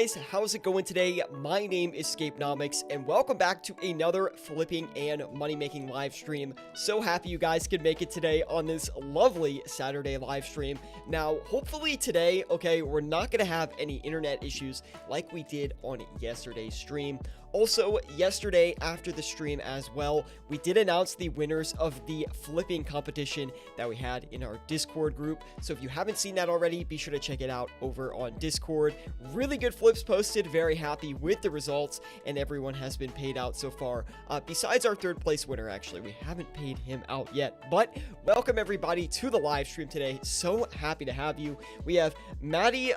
guys, how's it going today? My name is Scapenomics and welcome back to another flipping and money making live stream. So happy you guys could make it today on this lovely Saturday live stream. Now, hopefully today, okay, we're not going to have any internet issues like we did on yesterday's stream. Also, yesterday after the stream as well, we did announce the winners of the flipping competition that we had in our Discord group. So if you haven't seen that already, be sure to check it out over on Discord. Really good flips posted, very happy with the results, and everyone has been paid out so far. Besides our third place winner, actually, we haven't paid him out yet. But welcome everybody to the live stream today. So happy to have you. We have Maddie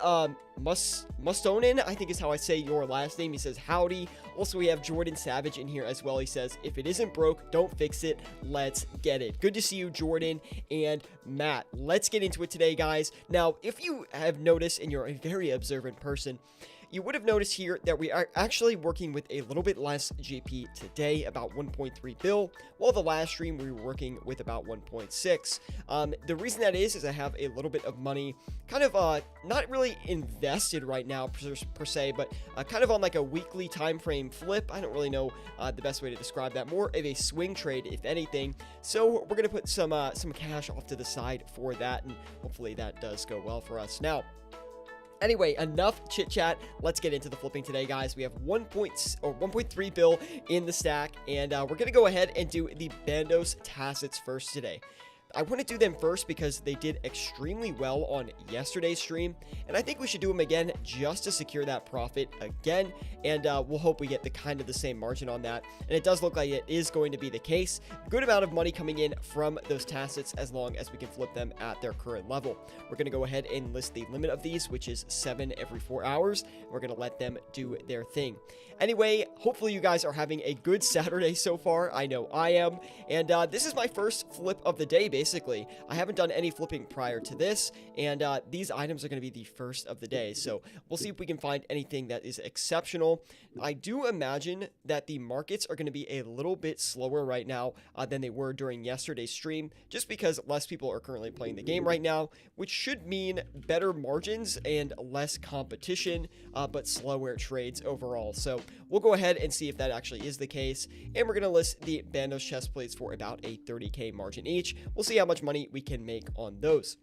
Mustonen, I think is how I say your last name. He says howdy. Also, we have Jordan Savage in here as well. He says, if it isn't broke, don't fix it. Let's get it. Good to see you, Jordan and Matt. Let's get into it today, guys. Now, if you have noticed, and you're a very observant person, you would have noticed here that we are actually working with a little bit less GP today, about 1.3 bill, while the last stream we were working with about 1.6. The reason that is I have a little bit of money kind of not really invested right now per se, but kind of on like a weekly time frame flip. I don't really know the best way to describe that. More of a swing trade, if anything. So we're gonna put some cash off to the side for that, and hopefully that does go well for us. Now, anyway, enough chit chat. Let's get into the flipping today, guys. We have 1.3 bill in the stack, and we're gonna go ahead and do the Bandos Tacits first today. I want to do them first because they did extremely well on yesterday's stream, and I think we should do them again just to secure that profit again, and we'll hope we get the same margin on that, and it does look like it is going to be the case. Good amount of money coming in from those tacits as long as we can flip them at their current level. We're going to go ahead and list the limit of these, which is 7 every 4 hours. We're going to let them do their thing. Anyway, hopefully you guys are having a good Saturday so far. I know I am, and this is my first flip of the day, basically. I haven't done any flipping prior to this, and these items are going to be the first of the day, so we'll see if we can find anything that is exceptional. I do imagine that the markets are going to be a little bit slower right now than they were during yesterday's stream, just because less people are currently playing the game right now, which should mean better margins and less competition, but slower trades overall. So we'll go ahead and see if that actually is the case, and we're going to list the Bandos chest plates for about a 30k margin each. We'll see how much money we can make on those.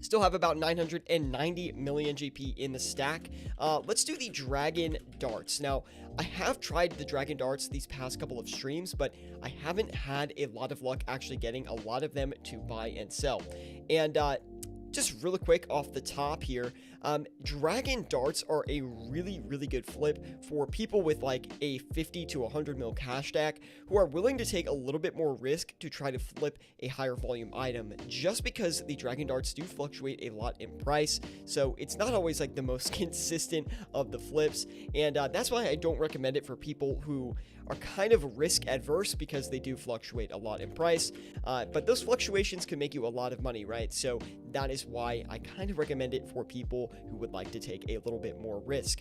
Still have about 990 million GP in the stack. Let's do the Dragon Darts. Now, I have tried the Dragon Darts these past couple of streams, but I haven't had a lot of luck actually getting a lot of them to buy and sell. And just really quick off the top here, Dragon Darts are a really good flip for people with like a 50 to 100 mil cash stack who are willing to take a little bit more risk to try to flip a higher volume item, just because the Dragon Darts do fluctuate a lot in price, so it's not always like the most consistent of the flips, and that's why I don't recommend it for people who are kind of risk adverse, because they do fluctuate a lot in price, but those fluctuations can make you a lot of money, right? So that is why I kind of recommend it for people who would like to take a little bit more risk.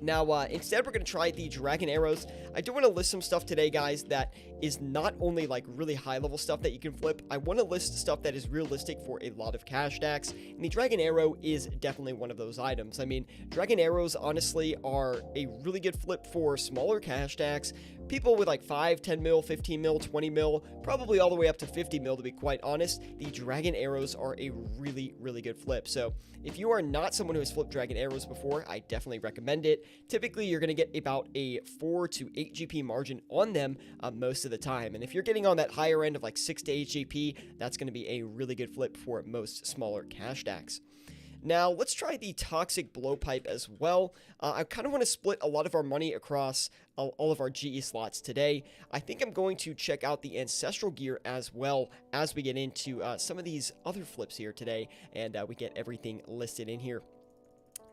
Now, instead, we're going to try the Dragon Arrows. I do want to list some stuff today, guys, that is not only like really high-level stuff that you can flip. I want to list stuff that is realistic for a lot of cash stacks, and the Dragon Arrow is definitely one of those items. I mean, Dragon Arrows, honestly, are a really good flip for smaller cash stacks. People with like 5, 10 mil, 15 mil, 20 mil, probably all the way up to 50 mil, to be quite honest. The Dragon Arrows are a really good flip. So if you are not someone who has flipped Dragon Arrows before, I definitely recommend it. Typically, you're going to get about a 4 to 8 GP margin on them most of the time. And if you're getting on that higher end of like 6 to 8 GP, that's going to be a really good flip for most smaller cash stacks. Now, let's try the Toxic Blowpipe as well. I kind of want to split a lot of our money across all of our GE slots today. I think I'm going to check out the Ancestral Gear as well as we get into some of these other flips here today, and we get everything listed in here.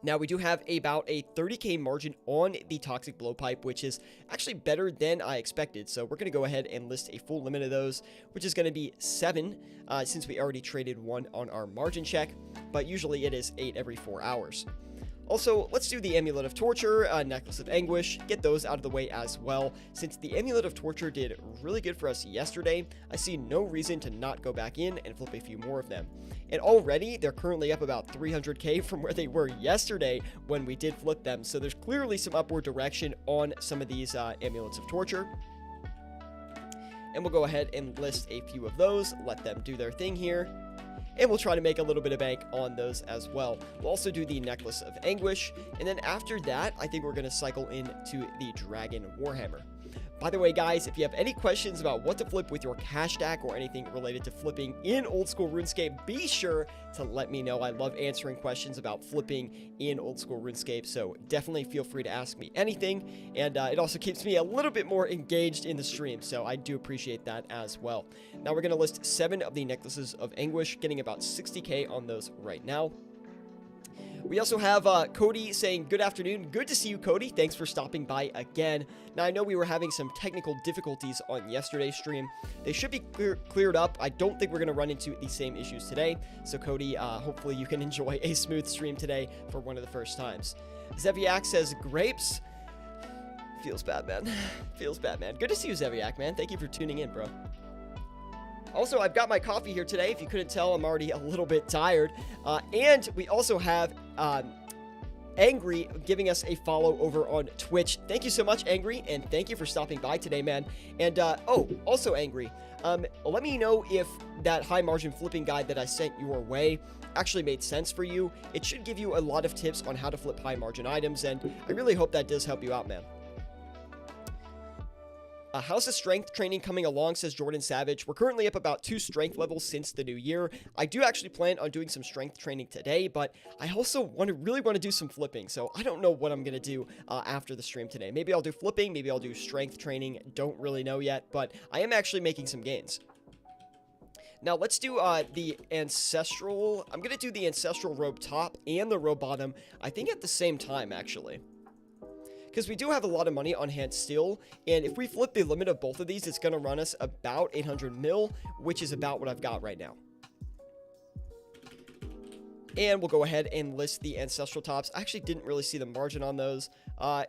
Now, we do have about a 30k margin on the Toxic Blowpipe, which is actually better than I expected. So we're going to go ahead and list a full limit of those, which is going to be 7, since we already traded 1 on our margin check, but usually it is 8 every 4 hours. Also, let's do the Amulet of Torture, Necklace of Anguish, get those out of the way as well. Since the Amulet of Torture did really good for us yesterday, I see no reason to not go back in and flip a few more of them. And already, they're currently up about 300k from where they were yesterday when we did flip them, so there's clearly some upward direction on some of these Amulets of Torture. And we'll go ahead and list a few of those, let them do their thing here. And we'll try to make a little bit of bank on those as well. We'll also do the Necklace of Anguish. And then after that, I think we're going to cycle into the Dragon Warhammer. By the way, guys, if you have any questions about what to flip with your cash stack or anything related to flipping in old school RuneScape, be sure to let me know. I love answering questions about flipping in old school RuneScape, so definitely feel free to ask me anything. And it also keeps me a little bit more engaged in the stream, so I do appreciate that as well. Now we're going to list 7 of the Necklaces of Anguish, getting about 60k on those right now. We also have Cody saying, good afternoon. Good to see you, Cody. Thanks for stopping by again. Now, I know we were having some technical difficulties on yesterday's stream. They should be cleared up. I don't think we're going to run into the same issues today. So, Cody, hopefully you can enjoy a smooth stream today for one of the first times. Zeviak says, grapes. Feels bad, man. Feels bad, man. Good to see you, Zeviak, man. Thank you for tuning in, bro. Also, I've got my coffee here today. If you couldn't tell, I'm already a little bit tired. And we also have Angry giving us a follow over on Twitch. Thank you so much, Angry, and thank you for stopping by today, man. And, oh, also Angry, let me know if that high margin flipping guide that I sent your way actually made sense for you. It should give you a lot of tips on how to flip high margin items, and I really hope that does help you out, man. How's the strength training coming along, says Jordan Savage. We're currently up about 2 strength levels since the new year. I do actually plan on doing some strength training today, but I also really want to do some flipping, so I don't know what I'm going to do after the stream today. Maybe I'll do flipping, maybe I'll do strength training, don't really know yet, but I am actually making some gains. Now, let's do the Ancestral. I'm going to do the Ancestral Robe top and the Robe bottom, I think at the same time, actually. Because we do have a lot of money on hand still, and if we flip the limit of both of these, it's going to run us about 800 mil, which is about what I've got right now. And we'll go ahead and list the Ancestral tops. I actually didn't really see the margin on those.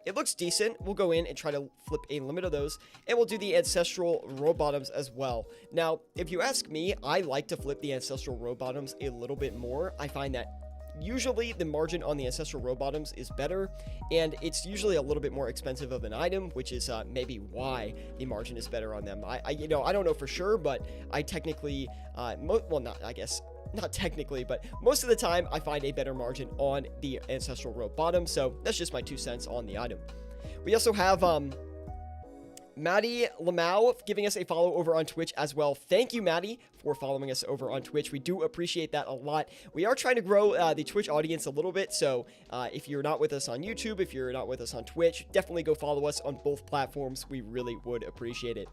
It looks decent. We'll go in and try to flip a limit of those, and we'll do the Ancestral Robe bottoms as well. Now, if you ask me, I like to flip the Ancestral Robe bottoms a little bit more. I find that usually the margin on the Ancestral Robe bottoms is better, and it's usually a little bit more expensive of an item, which is maybe why the margin is better on them. I don't know for sure, but I technically, not technically, but most of the time I find a better margin on the Ancestral Robe bottom, so that's just my 2 cents on the item. We also have Maddie Lamau giving us a follow over on Twitch as well. Thank you, Maddie, for following us over on Twitch. We do appreciate that a lot. We are trying to grow the Twitch audience a little bit, so if you're not with us on YouTube, if you're not with us on Twitch, definitely go follow us on both platforms. We really would appreciate it.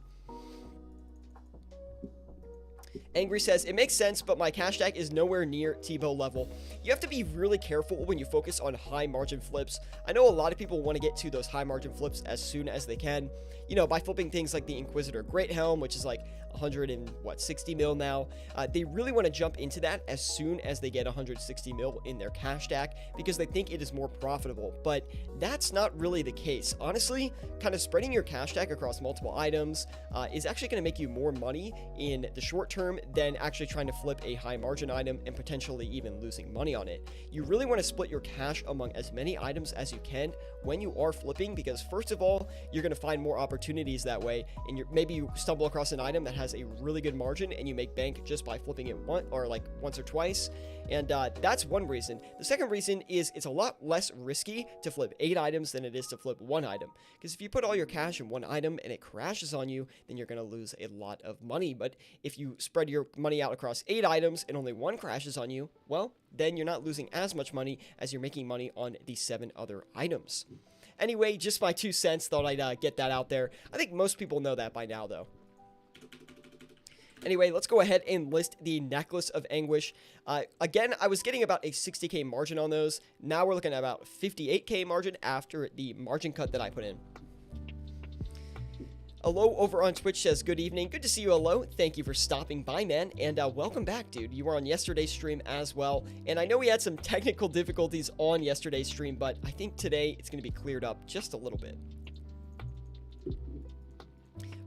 Angry says, it makes sense, but my cash stack is nowhere near Tebow level. You have to be really careful when you focus on high margin flips. I know a lot of people want to get to those high margin flips as soon as they can, you know, by flipping things like the Inquisitor Great Helm, which is like 160 mil now. They really want to jump into that as soon as they get 160 mil in their cash stack because they think it is more profitable, but that's not really the case. Honestly, kind of spreading your cash stack across multiple items is actually going to make you more money in the short term than actually trying to flip a high margin item and potentially even losing money on it. You really want to split your cash among as many items as you can when you are flipping, because first of all, you're going to find more opportunities that way, and maybe you stumble across an item that has a really good margin and you make bank just by flipping it once or twice, and that's one reason. The second reason is it's a lot less risky to flip 8 items than it is to flip 1 item, because if you put all your cash in 1 item and it crashes on you, then you're going to lose a lot of money. But if you spread your money out across 8 items and only 1 crashes on you, well, then you're not losing as much money as you're making money on the 7 other items. Anyway, just my 2 cents, thought I'd get that out there. I think most people know that by now, though. Anyway, let's go ahead and list the Necklace of Anguish. Again, I was getting about a 60k margin on those. Now we're looking at about 58k margin after the margin cut that I put in. Alo over on Twitch says, good evening. Good to see you, Alo. Thank you for stopping by, man. And welcome back, dude. You were on yesterday's stream as well. And I know we had some technical difficulties on yesterday's stream, but I think today it's going to be cleared up just a little bit.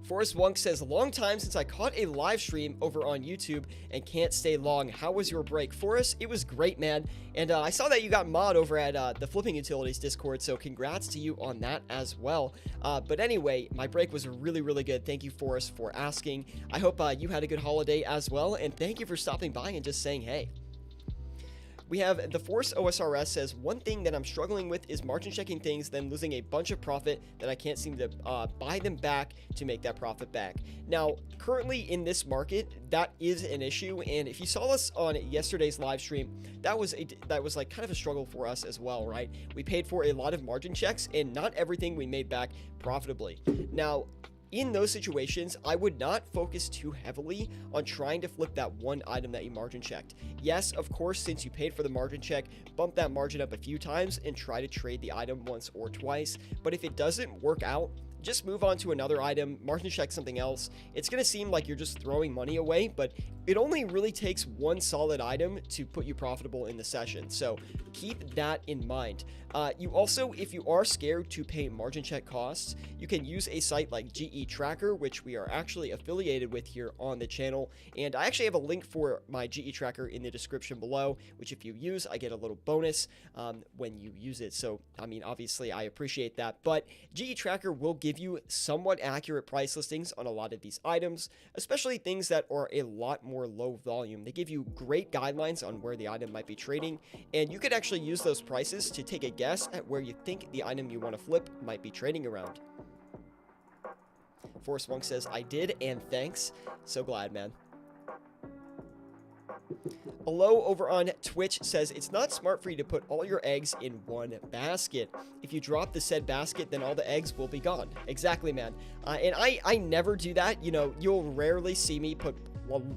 Forrest Wunk says, long time since I caught a live stream over on YouTube and can't stay long. How was your break? Forrest, it was great, man. And I saw that you got mod over at the Flipping Utilities Discord, so congrats to you on that as well. But anyway, my break was really, really good. Thank you, Forrest, for asking. I hope you had a good holiday as well, and thank you for stopping by and just saying hey. We have the Force OSRS says, one thing that I'm struggling with is margin checking things, then losing a bunch of profit that I can't seem to buy them back to make that profit back. Now, currently in this market, that is an issue. And if you saw us on yesterday's live stream, that was like kind of a struggle for us as well, right? We paid for a lot of margin checks and not everything we made back profitably. Now, in those situations, I would not focus too heavily on trying to flip that one item that you margin checked. Yes, of course, since you paid for the margin check, bump that margin up a few times and try to trade the item once or twice. But if it doesn't work out, just move on to another item, margin check something else. It's going to seem like you're just throwing money away, but it only really takes one solid item to put you profitable in the session. So keep that in mind. You also, if you are scared to pay margin check costs, you can use a site like GE Tracker, which we are actually affiliated with here on the channel. And I actually have a link for my GE Tracker in the description below, which if you use, I get a little bonus when you use it. So, I mean, obviously I appreciate that, but GE Tracker will give you somewhat accurate price listings on a lot of these items, especially things that are a lot more low volume. They give you great guidelines on where the item might be trading, and you could actually use those prices to take a guess at where you think the item you want to flip might be trading around. Forrest Wunk says, I did, and thanks. So glad, man. Alo over on Twitch says, it's not smart for you to put all your eggs in one basket. If you drop the said basket, then all the eggs will be gone. Exactly, man. And I never do that. You know, you'll rarely see me put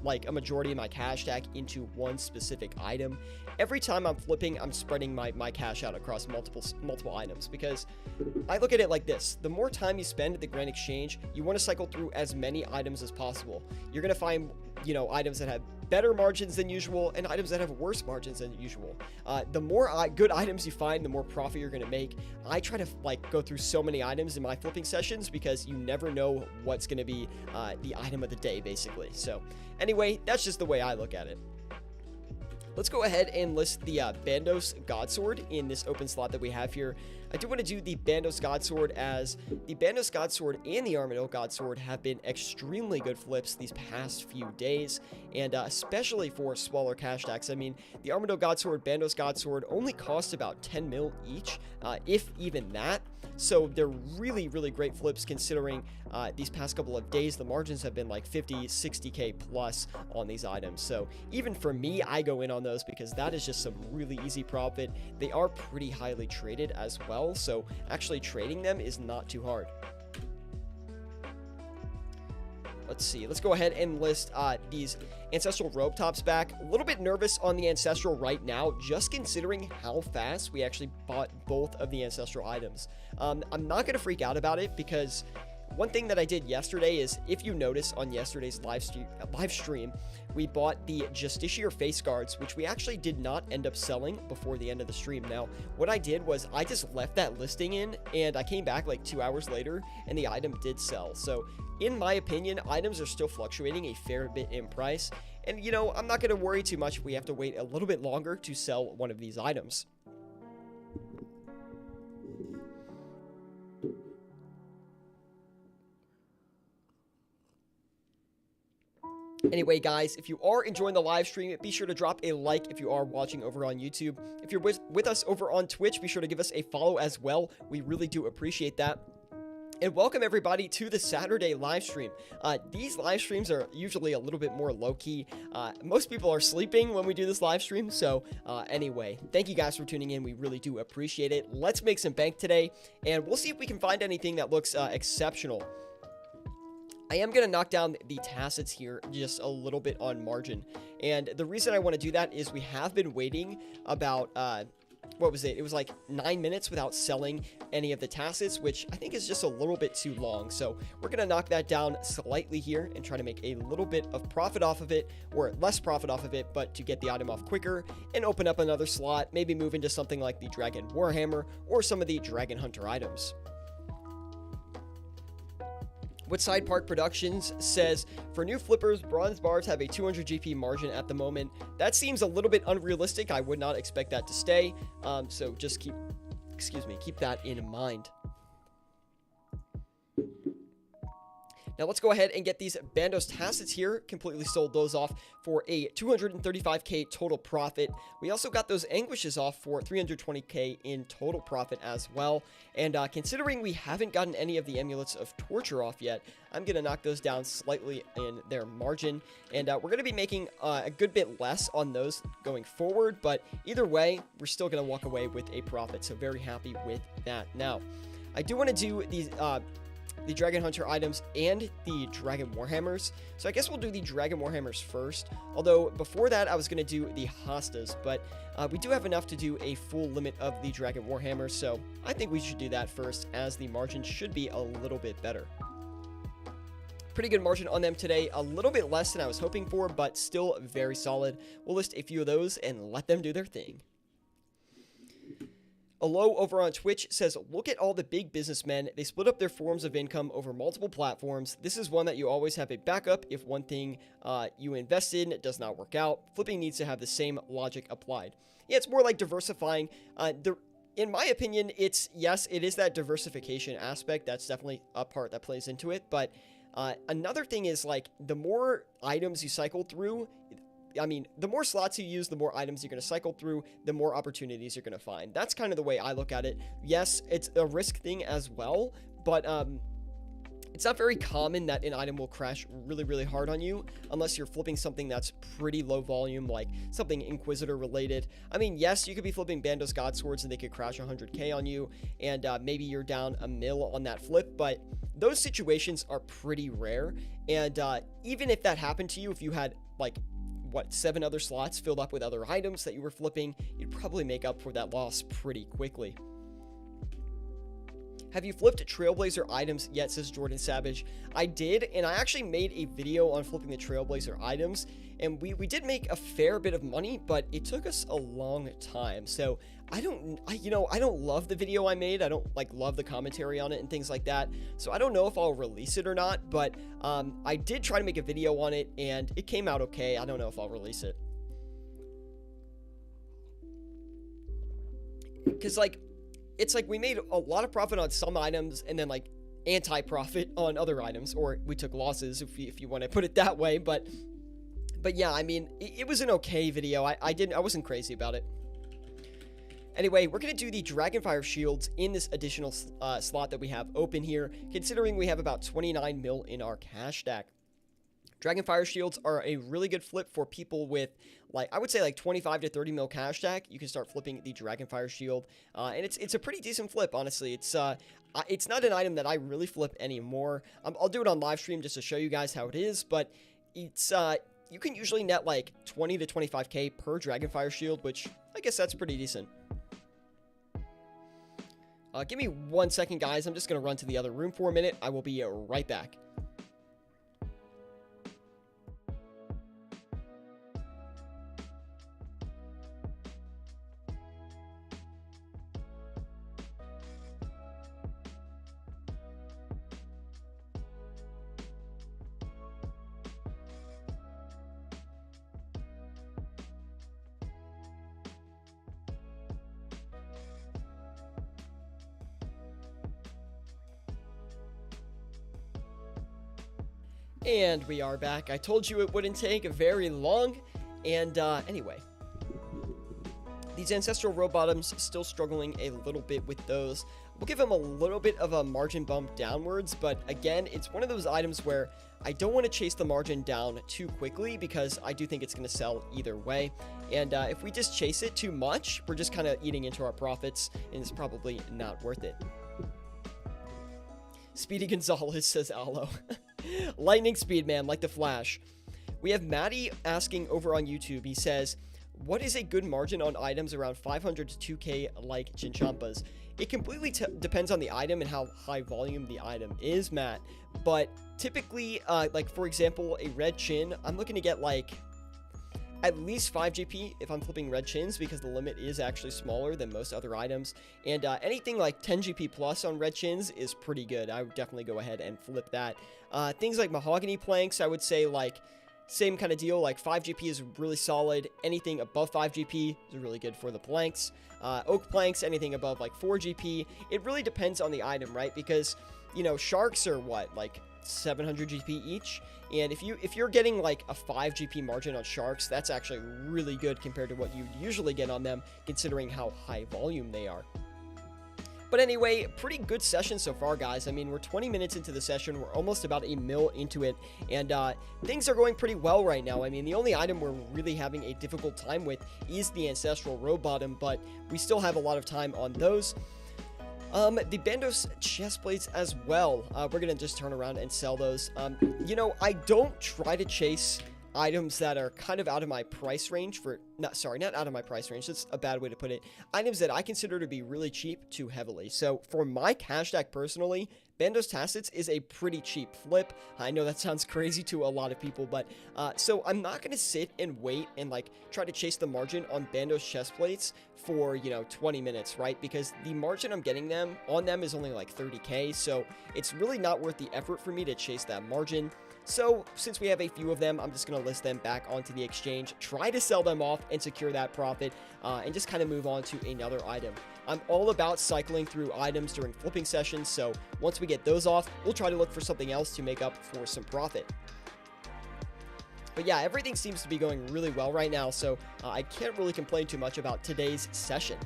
like a majority of my cash stack into one specific item. Every time I'm flipping, I'm spreading my cash out across multiple items, because I look at it like this. The more time you spend at the Grand Exchange, you want to cycle through as many items as possible. You're going to find, you know, items that have better margins than usual and items that have worse margins than usual. The more good items you find, the more profit you're going to make. I try to like go through so many items in my flipping sessions because you never know what's going to be the item of the day, basically. So anyway, that's just the way I look at it. Let's go ahead and list the Bandos Godsword in this open slot that we have here. I do want to do the Bandos Godsword, as the Bandos Godsword and the Armadillo Godsword have been extremely good flips these past few days, and especially for smaller cash stacks. I mean, the Armadillo Godsword, Bandos Godsword only cost about 10 mil each, if even that. So they're really, really great flips considering these past couple of days, the margins have been like 50, 60K plus on these items. So even for me, I go in on those because that is just some really easy profit. They are pretty highly traded as well, so actually trading them is not too hard. Let's see. Let's go ahead and list these Ancestral Robe Tops back. A little bit nervous on the Ancestral right now, just considering how fast we actually bought both of the Ancestral items. I'm not going to freak out about it, because one thing that I did yesterday is, if you notice on yesterday's live stream, we bought the Justiciar face guards, which we actually did not end up selling before the end of the stream. Now, what I did was I just left that listing in, and I came back like 2 hours later, and the item did sell. So in my opinion, items are still fluctuating a fair bit in price. And, you know, I'm not going to worry too much if we have to wait a little bit longer to sell one of these items. Anyway, guys, if you are enjoying the live stream, be sure to drop a like if you are watching over on YouTube. If you're with us over on Twitch, be sure to give us a follow as well. We really do appreciate that. And welcome everybody to the Saturday live stream. These live streams are usually a little bit more low-key. Most people are sleeping when we do this live stream. So anyway, thank you guys for tuning in. We really do appreciate it. Let's make some bank today, and we'll see if we can find anything that looks exceptional. I am going to knock down the tacits here just a little bit on margin. And the reason I want to do that is we have been waiting about what was it? It was like 9 minutes without selling any of the tacits, which I think is just a little bit too long. So we're going to knock that down slightly here and try to make a little bit of profit off of it, or less profit off of it, but to get the item off quicker and open up another slot, maybe move into something like the Dragon Warhammer or some of the Dragon Hunter items. Woodside Park Productions says, for new flippers, bronze bars have a 200 GP margin at the moment. That seems a little bit unrealistic. I would not expect that to stay. So just keep that in mind. Now let's go ahead and get these Bandos Tacits here. Completely sold those off for a 235k total profit. We also got those Anguishes off for 320k in total profit as well. And considering we haven't gotten any of the Amulets of Torture off yet, I'm going to knock those down slightly in their margin. And we're going to be making a good bit less on those going forward. But either way, we're still going to walk away with a profit. So very happy with that. Now, I do want to do these... the Dragon Hunter items and the Dragon Warhammers. So I guess we'll do the Dragon Warhammers first. Although before that, I was going to do the Hostas, but we do have enough to do a full limit of the Dragon Warhammers. So I think we should do that first, as the margin should be a little bit better. Pretty good margin on them today. A little bit less than I was hoping for, but still very solid. We'll list a few of those and let them do their thing. Alo over on Twitch says, look at all the big businessmen. They split up their forms of income over multiple platforms. This is one that you always have a backup if one thing you invest in does not work out. Flipping needs to have the same logic applied. Yeah, it's more like diversifying. In my opinion, yes, it is that diversification aspect. That's definitely a part that plays into it. But another thing is, like, the more items you cycle through, I mean, the more slots you use, the more items you're going to cycle through, the more opportunities you're going to find. That's kind of the way I look at it. Yes, it's a risk thing as well, but it's not very common that an item will crash really, really hard on you unless you're flipping something that's pretty low volume, like something Inquisitor related. I mean, yes, you could be flipping Bandos God Swords and they could crash 100k on you, and maybe you're down a mil on that flip, but those situations are pretty rare. And even if that happened to you, if you had, like, 7 other slots filled up with other items that you were flipping, you'd probably make up for that loss pretty quickly. Have you flipped Trailblazer items yet, says Jordan Savage? I did, and I actually made a video on flipping the Trailblazer items, and we did make a fair bit of money, but it took us a long time. So I don't love the video I made. I don't love the commentary on it and things like that. So I don't know if I'll release it or not, but I did try to make a video on it and it came out okay. I don't know if I'll release it. Because it's like we made a lot of profit on some items and then like anti-profit on other items, or we took losses if you want to put it that way. But yeah, I mean, it was an okay video. I wasn't crazy about it. Anyway, we're going to do the Dragonfire Shields in this additional slot that we have open here, considering we have about 29 mil in our cash stack. Dragonfire Shields are a really good flip for people with, I would say 25 to 30 mil cash stack. You can start flipping the Dragonfire Shield, and it's a pretty decent flip, honestly. It's not an item that I really flip anymore. I'll do it on live stream just to show you guys how it is, but it's you can usually net 20 to 25k per Dragonfire Shield, which I guess that's pretty decent. Give me 1 second, guys. I'm just going to run to the other room for a minute. I will be right back. And we are back. I told you it wouldn't take very long. And anyway, these Ancestral Row Bottoms, still struggling a little bit with those. We'll give them a little bit of a margin bump downwards, but again, it's one of those items where I don't want to chase the margin down too quickly because I do think it's going to sell either way. And if we just chase it too much, we're just kind of eating into our profits, and it's probably not worth it. Speedy Gonzalez says Aloe. Lightning speed, man, like the Flash. We have Maddie asking over on YouTube. He says, What is a good margin on items around 500 to 2K like Chinchampas? It completely depends on the item and how high volume the item is, Matt. But typically, like for example, a red chin, I'm looking to get like at least 5 GP if I'm flipping red chins, because the limit is actually smaller than most other items. And anything like 10 GP plus on red chins is pretty good. I would definitely go ahead and flip that. Things like mahogany planks, I would say like same kind of deal, like 5 GP is really solid. Anything above 5 GP is really good for the planks. Oak planks, anything above like 4 GP. It really depends on the item, right? Because, you know, sharks are what, like 700 GP each? And if you're getting like a 5 GP margin on sharks, that's actually really good compared to what you usually get on them, considering how high volume they are. But anyway, pretty good session so far, guys. I mean, we're 20 minutes into the session. We're almost about a mil into it, and things are going pretty well right now. I mean, the only item we're really having a difficult time with is the Ancestral Row Bottom, but we still have a lot of time on those. The Bandos chest plates as well. We're going to just turn around and sell those. You know, I don't try to chase items that are kind of out of my price range not out of my price range. That's a bad way to put it. Items that I consider to be really cheap too heavily. So for my cash stack personally, Bandos Tacets is a pretty cheap flip. I know that sounds crazy to a lot of people, but so I'm not going to sit and wait and like try to chase the margin on Bandos chest plates for, you know, 20 minutes, right? Because the margin I'm getting on them is only like 30K. So it's really not worth the effort for me to chase that margin. So since we have a few of them, I'm just going to list them back onto the exchange, try to sell them off and secure that profit, and just kind of move on to another item. I'm all about cycling through items during flipping sessions, so once we get those off, we'll try to look for something else to make up for some profit. But yeah, everything seems to be going really well right now, so I can't really complain too much about today's session.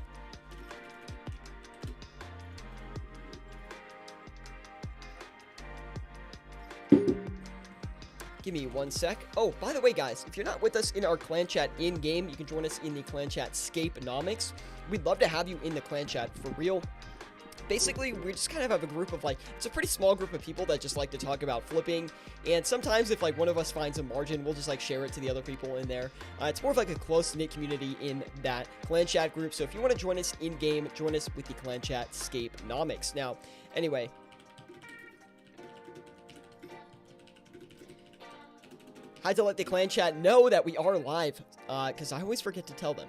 Give me one sec. Oh, by the way, guys, if you're not with us in our clan chat in-game, you can join us in the clan chat Scapenomics. We'd love to have you in the clan chat for real. Basically, we just kind of have a group of like, it's a pretty small group of people that just like to talk about flipping. And sometimes if like one of us finds a margin, we'll just like share it to the other people in there. It's more of like a close-knit community in that clan chat group. So if you want to join us in-game, join us with the clan chat Scapenomics. Now, anyway, had to let the clan chat know that we are live, because I always forget to tell them.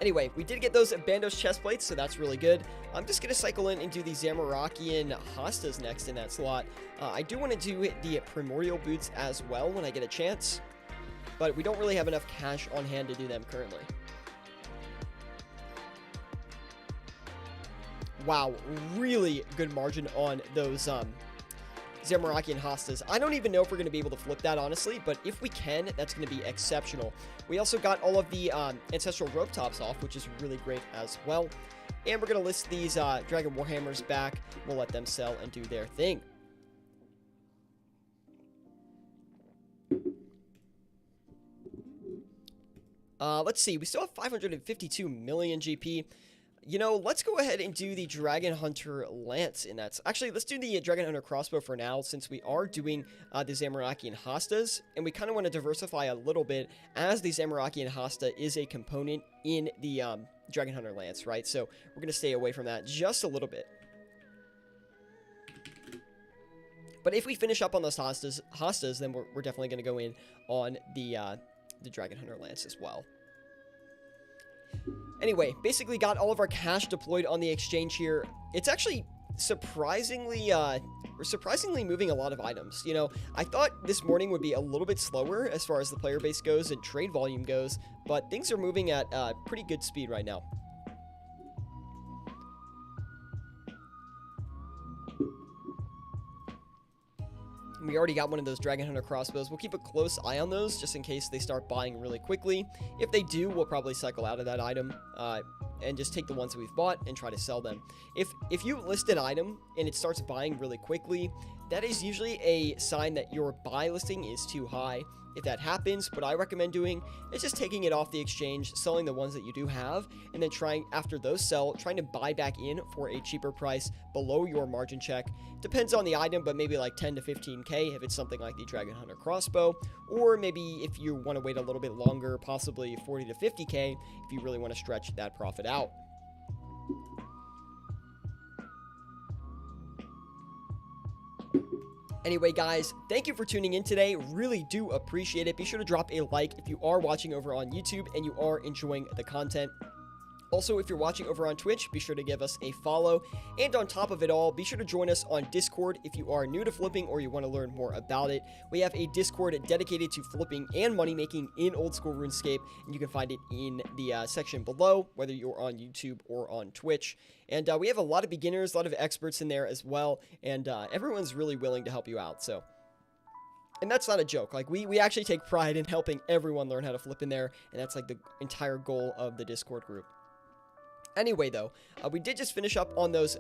Anyway, we did get those Bandos chest plates, so that's really good. I'm just going to cycle in and do the Zamorakian Hostas next in that slot. I do want to do the Primordial Boots as well when I get a chance, but we don't really have enough cash on hand to do them currently. Wow, really good margin on those Zamorakian Hostas. I don't even know if we're going to be able to flip that, honestly, but if we can, that's going to be exceptional. We also got all of the Ancestral Rope Tops off, which is really great as well. And we're going to list these Dragon Warhammers back. We'll let them sell and do their thing. Let's see. We still have 552 million GP. You know, let's go ahead and do the Dragon Hunter Lance in that. Actually, let's do the Dragon Hunter Crossbow for now, since we are doing the Zamorakian Hostas, and we kind of want to diversify a little bit, as the Zamorakian Hosta is a component in the Dragon Hunter Lance, right? So we're going to stay away from that just a little bit. But if we finish up on those Hostas, then we're definitely going to go in on the Dragon Hunter Lance as well. Anyway, basically got all of our cash deployed on the exchange here. It's actually surprisingly moving a lot of items. You know, I thought this morning would be a little bit slower as far as the player base goes and trade volume goes, but things are moving at pretty good speed right now. We already got one of those Dragon Hunter crossbows. We'll keep a close eye on those just in case they start buying really quickly. If they do, we'll probably cycle out of that item and just take the ones that we've bought and try to sell them. If you list an item and it starts buying really quickly, that is usually a sign that your buy listing is too high. if that happens, what I recommend doing is just taking it off the exchange, selling the ones that you do have, and then after those sell, trying to buy back in for a cheaper price below your margin check. Depends on the item, but maybe like 10 to 15k if it's something like the Dragon Hunter crossbow, or maybe if you want to wait a little bit longer, possibly 40 to 50k if you really want to stretch that profit out. Anyway, guys, thank you for tuning in today. Really do appreciate it. Be sure to drop a like if you are watching over on YouTube and you are enjoying the content. Also, if you're watching over on Twitch, be sure to give us a follow. And on top of it all, be sure to join us on Discord if you are new to flipping or you want to learn more about it. We have a Discord dedicated to flipping and money making in old school RuneScape, and you can find it in the section below, whether you're on YouTube or on Twitch. And we have a lot of beginners, a lot of experts in there as well, and everyone's really willing to help you out. So, and that's not a joke. Like, we actually take pride in helping everyone learn how to flip in there, and that's like the entire goal of the Discord group. Anyway, though, we did just finish up on those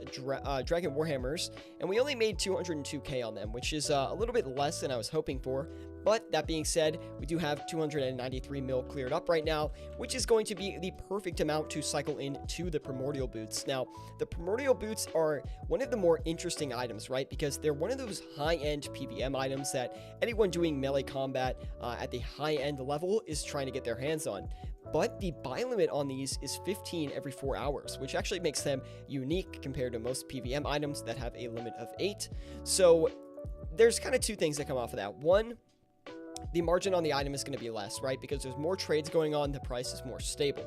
Dragon Warhammers, and we only made 202k on them, which is a little bit less than I was hoping for. But that being said, we do have 293 mil cleared up right now, which is going to be the perfect amount to cycle into the Primordial Boots. Now, the Primordial Boots are one of the more interesting items, right? Because they're one of those high-end PVM items that anyone doing melee combat at the high-end level is trying to get their hands on. But the buy limit on these is 15 every 4 hours, which actually makes them unique compared to most PVM items that have a limit of 8. So there's kind of two things that come off of that. One, the margin on the item is going to be less, right? Because there's more trades going on, the price is more stable.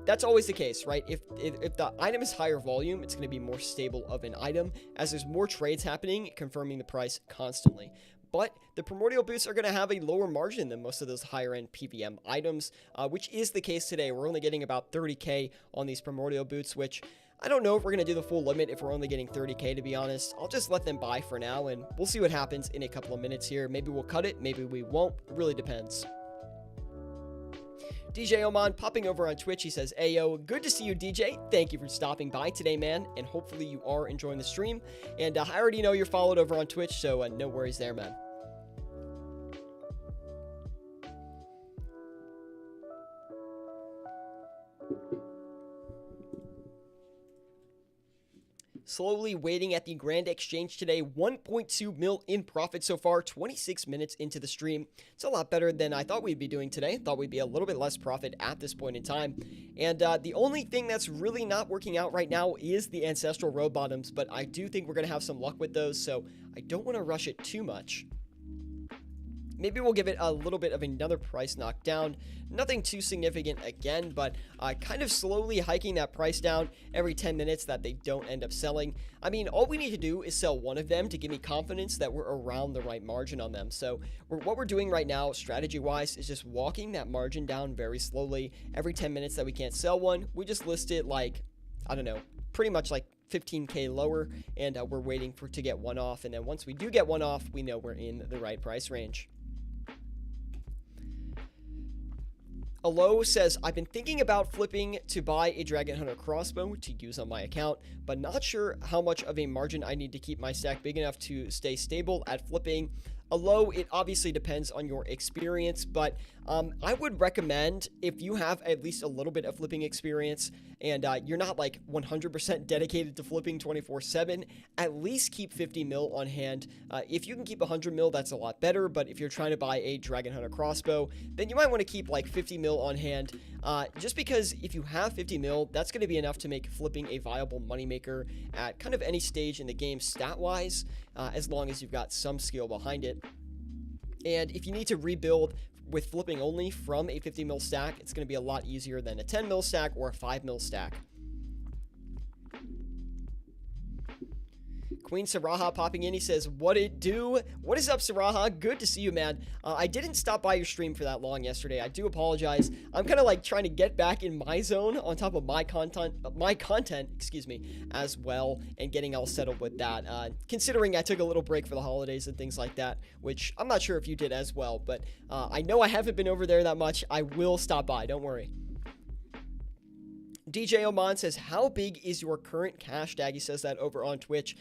That's always the case, right? If the item is higher volume, it's going to be more stable of an item, as there's more trades happening, confirming the price constantly. But the Primordial Boots are going to have a lower margin than most of those higher-end PVM items, which is the case today. We're only getting about 30k on these Primordial Boots, which I don't know if we're going to do the full limit if we're only getting 30k, to be honest. I'll just let them buy for now, and we'll see what happens in a couple of minutes here. Maybe we'll cut it, maybe we won't. It really depends. DJ Oman popping over on Twitch. He says, Ayo, good to see you, DJ. Thank you for stopping by today, man. And hopefully you are enjoying the stream. And I already know you're followed over on Twitch, so no worries there, man. Slowly waiting at the Grand Exchange today. 1.2 mil in profit so far, 26 minutes into the stream. It's a lot better than I thought we'd be doing today. Thought we'd be a little bit less profit at this point in time. And the only thing that's really not working out right now is the Ancestral Road Bottoms, but I do think we're going to have some luck with those, so I don't want to rush it too much. Maybe we'll give it a little bit of another price knockdown. Nothing too significant again, but kind of slowly hiking that price down every 10 minutes that they don't end up selling. I mean, all we need to do is sell one of them to give me confidence that we're around the right margin on them. So what we're doing right now, strategy-wise, is just walking that margin down very slowly. Every 10 minutes that we can't sell one, we just list it like, I don't know, pretty much like 15k lower, and we're waiting to get one off. And then once we do get one off, we know we're in the right price range. Alo says, I've been thinking about flipping to buy a Dragon Hunter crossbow to use on my account, but not sure how much of a margin I need to keep my stack big enough to stay stable at flipping. Although it obviously depends on your experience, but I would recommend, if you have at least a little bit of flipping experience and you're not like 100% dedicated to flipping 24/7, at least keep 50 mil on hand. If you can keep 100 mil, that's a lot better, but if you're trying to buy a Dragon Hunter crossbow, then you might want to keep like 50 mil on hand, just because if you have 50 mil, that's going to be enough to make flipping a viable moneymaker at kind of any stage in the game stat-wise, as long as you've got some skill behind it. And if you need to rebuild with flipping only from a 50 mil stack, it's going to be a lot easier than a 10 mil stack or a 5 mil stack. Queen Saraha popping in. He says, what it do? What is up, Saraha? Good to see you, man. I didn't stop by your stream for that long yesterday. I do apologize. I'm kind of like trying to get back in my zone on top of my content, excuse me, as well, and getting all settled with that. Considering I took a little break for the holidays and things like that, which I'm not sure if you did as well, but I know I haven't been over there that much. I will stop by. Don't worry. DJ Oman says, how big is your current cash tag? He says that over on Twitch.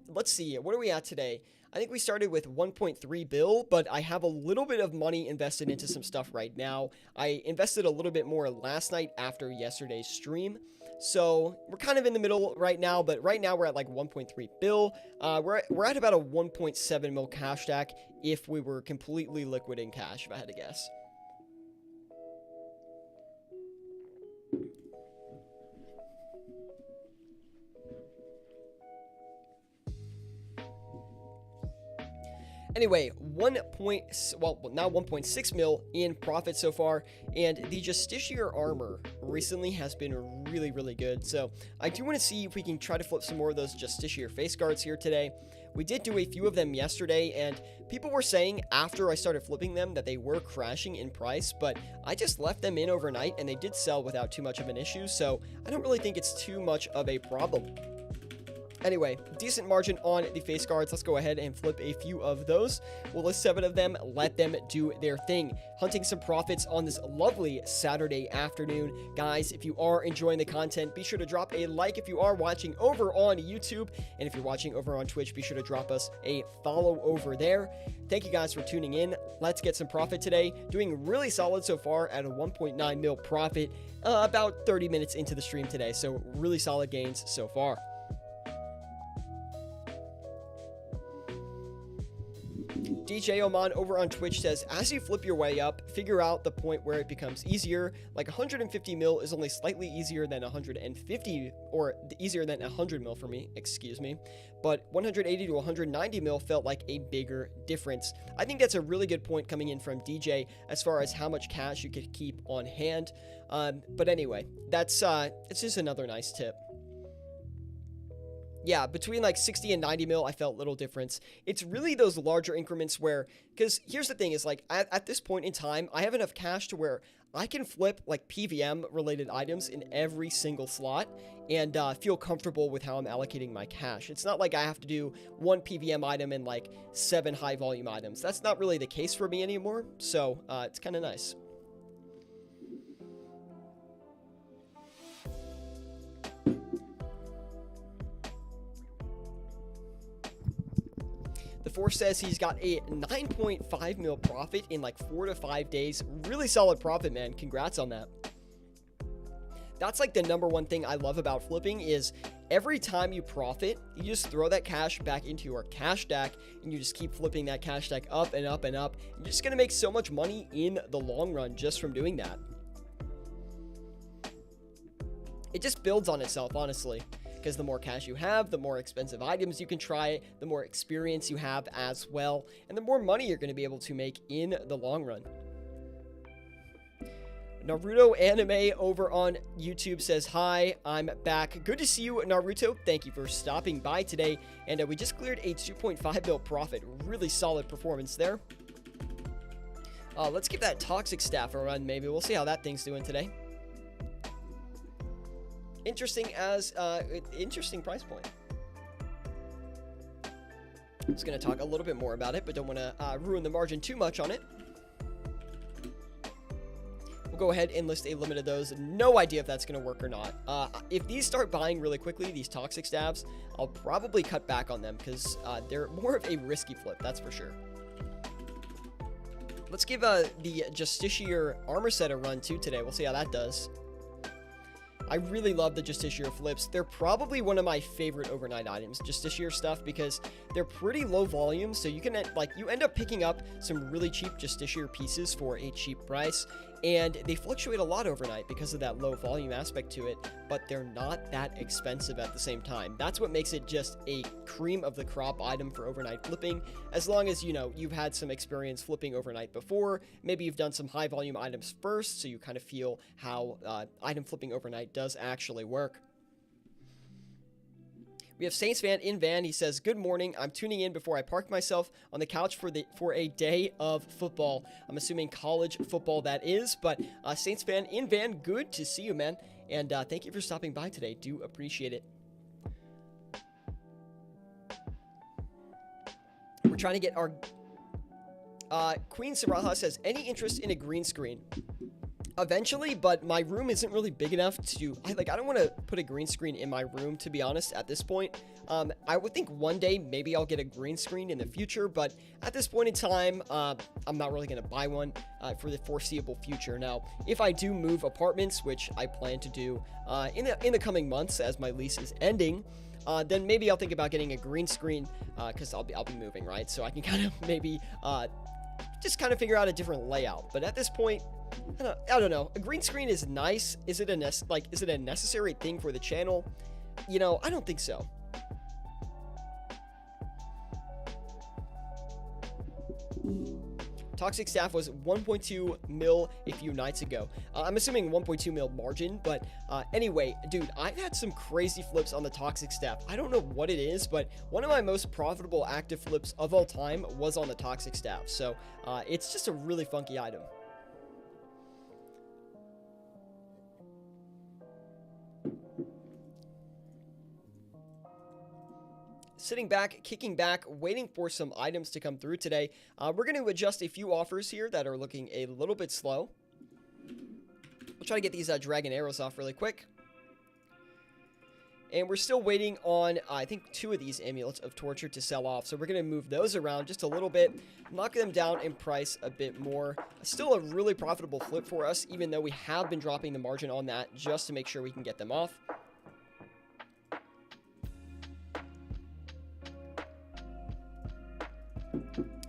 Let's see. What are we at today? I think we started with 1.3 bill, but I have a little bit of money invested into some stuff right now. I invested a little bit more last night after yesterday's stream. So we're kind of in the middle right now, but right now we're at like 1.3 bill. We're at about a 1.7 mil cash stack if we were completely liquid in cash, if I had to guess. Anyway, now 1.6 mil in profit so far, and the Justiciar armor recently has been really, really good. So I do want to see if we can try to flip some more of those Justiciar face guards here today. We did do a few of them yesterday, and people were saying after I started flipping them that they were crashing in price, but I just left them in overnight, and they did sell without too much of an issue, so I don't really think it's too much of a problem. Anyway, decent margin on the face guards. Let's go ahead and flip a few of those. We'll list 7 of them, let them do their thing. Hunting some profits on this lovely Saturday afternoon. Guys, if you are enjoying the content, be sure to drop a like if you are watching over on YouTube. And if you're watching over on Twitch, be sure to drop us a follow over there. Thank you guys for tuning in. Let's get some profit today. Doing really solid so far at a 1.9 mil profit about 30 minutes into the stream today. So really solid gains so far. DJ Oman over on Twitch says, as you flip your way up, figure out the point where it becomes easier. Like 150 mil is only slightly easier than 150, or easier than 100 mil for me, excuse me. But 180 to 190 mil felt like a bigger difference. I think that's a really good point coming in from DJ as far as how much cash you could keep on hand. But anyway, that's it's just another nice tip. Yeah, between like 60 and 90 mil, I felt little difference. It's really those larger increments where, because here's the thing is like, at this point in time, I have enough cash to where I can flip like PVM related items in every single slot and feel comfortable with how I'm allocating my cash. It's not like I have to do 1 PVM item and like 7 high volume items. That's not really the case for me anymore. So it's kind of nice. The Force says he's got a 9.5 mil profit in like 4 to 5 days. Really solid profit, man. Congrats on that. That's like the number one thing I love about flipping is every time you profit, you just throw that cash back into your cash stack and you just keep flipping that cash stack up and up and up. You're just going to make so much money in the long run just from doing that. It just builds on itself, honestly. Because the more cash you have, the more expensive items you can try, the more experience you have as well, and the more money you're going to be able to make in the long run. Naruto Anime over on YouTube says, hi, I'm back. Good to see you, Naruto. Thank you for stopping by today. And we just cleared a 2.5 mil profit. Really solid performance there. Let's give that Toxic Staff a run, maybe. We'll see how that thing's doing today. Interesting price point. I'm just going to talk a little bit more about it, but don't want to ruin the margin too much on it. We'll go ahead and list a limit of those. No idea if that's going to work or not. If these start buying really quickly, these Toxic Stabs, I'll probably cut back on them because they're more of a risky flip, that's for sure. Let's give the Justiciar armor set a run too today. We'll see how that does. I really love the Justiciar flips. They're probably one of my favorite overnight items, Justiciar stuff, because they're pretty low volume, so you can you end up picking up some really cheap Justiciar pieces for a cheap price, and they fluctuate a lot overnight because of that low volume aspect to it, but they're not that expensive at the same time. That's what makes it just a cream of the crop item for overnight flipping, as long as, you know, you've had some experience flipping overnight before. Maybe you've done some high volume items first, so you kind of feel how item flipping overnight does actually work. We have Saints fan in van. He says, good morning. I'm tuning in before I park myself on the couch for a day of football. I'm assuming college football that is, but Saints fan in van, good to see you, man. And thank you for stopping by today. Do appreciate it. We're trying to get our Queen Saraha says, any interest in a green screen? Eventually, but my room isn't really big enough to, I don't want to put a green screen in my room, to be honest, at this point. I would think one day maybe I'll get a green screen in the future, but at this point in time, I'm not really going to buy one for the foreseeable future. Now, if I do move apartments, which I plan to do in the coming months as my lease is ending, then maybe I'll think about getting a green screen because I'll be moving, right? So I can kind of maybe just kind of figure out a different layout. But at this point, I don't know. A green screen is nice. Is it a necessary thing for the channel? You know, I don't think so. Toxic staff was 1.2 mil a few nights ago. I'm assuming 1.2 mil margin, but anyway, dude, I've had some crazy flips on the toxic staff. I don't know what it is, but one of my most profitable active flips of all time was on the toxic staff. So it's just a really funky item. Sitting back, kicking back, waiting for some items to come through today. We're going to adjust a few offers here that are looking a little bit slow. We'll try to get these dragon arrows off really quick. And we're still waiting on, I think, 2 of these amulets of torture to sell off. So we're going to move those around just a little bit, knock them down in price a bit more. Still a really profitable flip for us, even though we have been dropping the margin on that just to make sure we can get them off.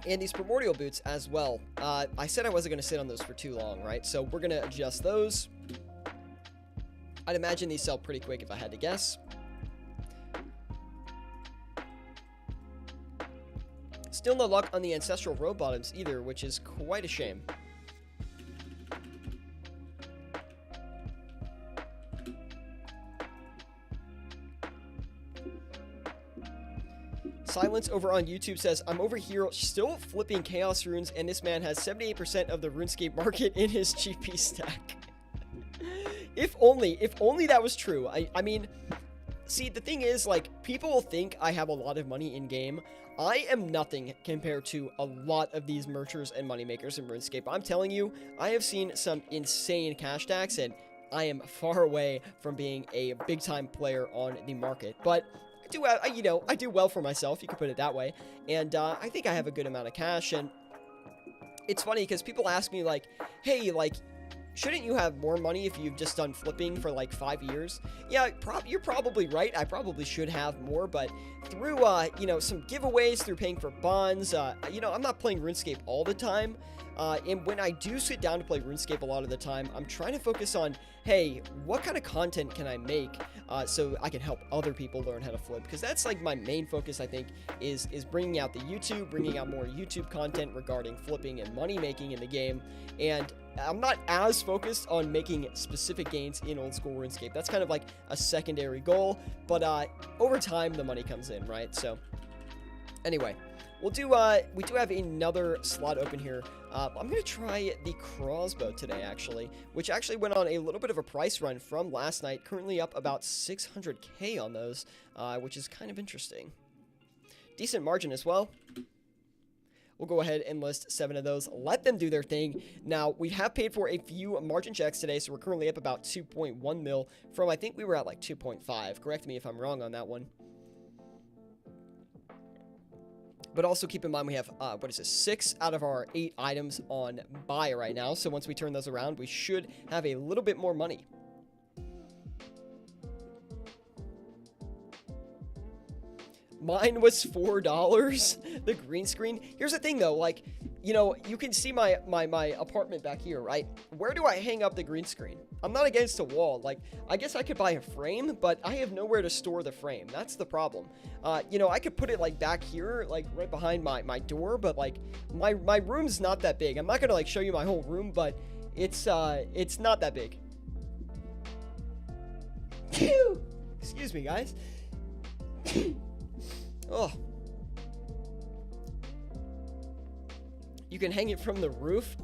And these primordial boots as well. I said I wasn't going to sit on those for too long, right? So we're going to adjust those. I'd imagine these sell pretty quick if I had to guess. Still no luck on the ancestral robe bottoms either, which is quite a shame. Silence over on YouTube says, I'm over here still flipping chaos runes, and this man has 78% of the RuneScape market in his GP stack. If only that was true. I mean, see, the thing is, like, people think I have a lot of money in game. I am nothing compared to a lot of these merchers and moneymakers in RuneScape. I'm telling you, I have seen some insane cash stacks, and I am far away from being a big-time player on the market. But I do well for myself, you could put it that way, and I think I have a good amount of cash. And it's funny because people ask me, like, hey, like, shouldn't you have more money if you've just done flipping for like 5 years? Yeah, you're probably right. I probably should have more, but through some giveaways, through paying for bonds, I'm not playing RuneScape all the time. And when I do sit down to play RuneScape a lot of the time, I'm trying to focus on, hey, what kind of content can I make so I can help other people learn how to flip? Because that's like my main focus, I think, is bringing out the YouTube, bringing out more YouTube content regarding flipping and money making in the game. And I'm not as focused on making specific gains in old school RuneScape. That's kind of like a secondary goal, but over time the money comes in, right? So anyway, we do have another slot open here. I'm going to try the crossbow today, actually, which actually went on a little bit of a price run from last night, currently up about 600k on those, which is kind of interesting. Decent margin as well. We'll go ahead and list 7 of those. Let them do their thing. Now, we have paid for a few margin checks today, so we're currently up about 2.1 mil from, I think we were at like 2.5. Correct me if I'm wrong on that one. But also keep in mind we have, 6 out of our 8 items on buy right now. So once we turn those around, we should have a little bit more money. Mine was $4, the green screen. Here's the thing though, like, you can see my apartment back here, right? Where do I hang up the green screen? I'm not against a wall. Like, I guess I could buy a frame, but I have nowhere to store the frame. That's the problem. I could put it like back here, like right behind my door, but like my room's not that big. I'm not gonna like show you my whole room, but it's not that big. Excuse me, guys. Oh. You can hang it from the roof?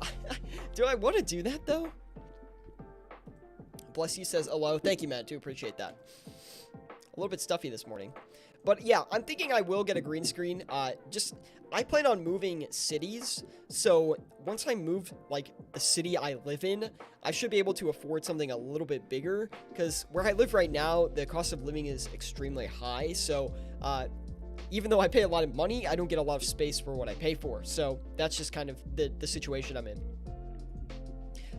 Do I want to do that, though? Bless you says hello. Thank you, man. Do appreciate that. little bit stuffy this morning. But yeah, I'm thinking I will get a green screen. I plan on moving cities, so once I move, like, the city I live in, I should be able to afford something a little bit bigger, because where I live right now, the cost of living is extremely high, so, even though I pay a lot of money, I don't get a lot of space for what I pay for, so that's just kind of the situation I'm in.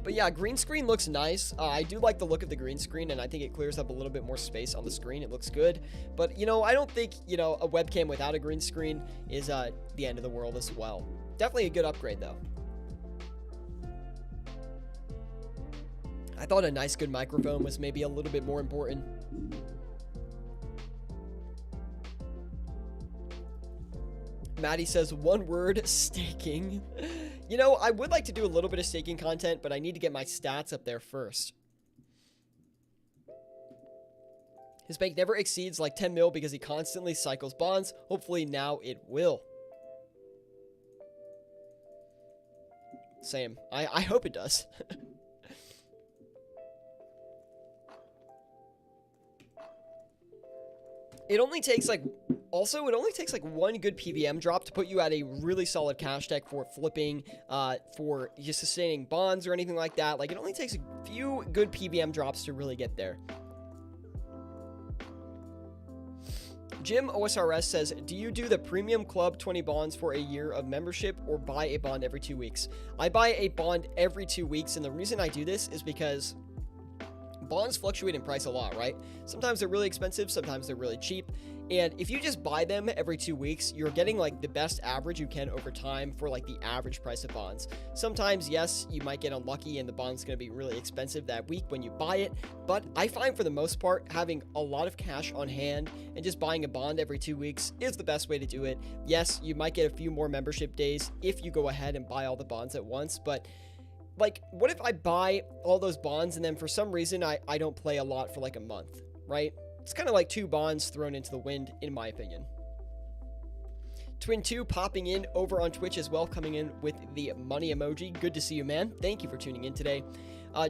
But yeah, green screen looks nice. I do like the look of the green screen, and I think it clears up a little bit more space on the screen. It looks good. But, you know, I don't think, you know, a webcam without a green screen is the end of the world as well. Definitely a good upgrade, though. I thought a nice, good microphone was maybe a little bit more important. Maddie says, one word, staking. You know, I would like to do a little bit of staking content, but I need to get my stats up there first. His bank never exceeds like 10 mil because he constantly cycles bonds. Hopefully now it will. Same. I hope it does. It only takes like one good PVM drop to put you at a really solid cash deck for flipping, for just sustaining bonds or anything like that. Like, it only takes a few good PVM drops to really get there. Jim OSRS says, do you do the premium club 20 bonds for a year of membership or buy a bond every 2 weeks? I buy a bond every 2 weeks, and the reason I do this is because bonds fluctuate in price a lot, right? Sometimes they're really expensive, sometimes they're really cheap. And if you just buy them every 2 weeks, you're getting like the best average you can over time for like the average price of bonds. Sometimes, yes, you might get unlucky and the bond's going to be really expensive that week when you buy it. But I find for the most part, having a lot of cash on hand and just buying a bond every 2 weeks is the best way to do it. Yes, you might get a few more membership days if you go ahead and buy all the bonds at once, but like, what if I buy all those bonds and then for some reason I don't play a lot for like a month, right? It's kind of like 2 bonds thrown into the wind, in my opinion. Twin2 popping in over on Twitch as well, coming in with the money emoji. Good to see you, man. Thank you for tuning in today.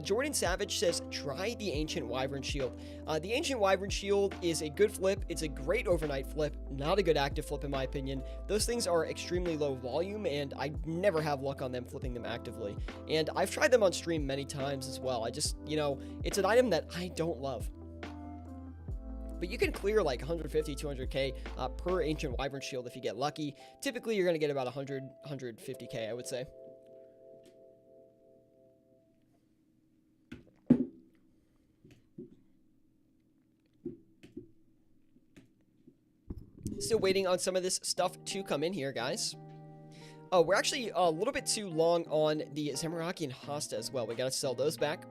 Jordan Savage says, try the Ancient Wyvern Shield. The Ancient Wyvern Shield is a good flip. It's a great overnight flip, not a good active flip in my opinion. Those things are extremely low volume, and I never have luck on them flipping them actively. And I've tried them on stream many times as well. I just, you know, it's an item that I don't love. But you can clear like 150, 200k per Ancient Wyvern Shield if you get lucky. Typically, you're going to get about 100, 150k, I would say. Still waiting on some of this stuff to come in here, guys. Oh, we're actually a little bit too long on the Zamaraki and Hosta as well. We got to sell those back.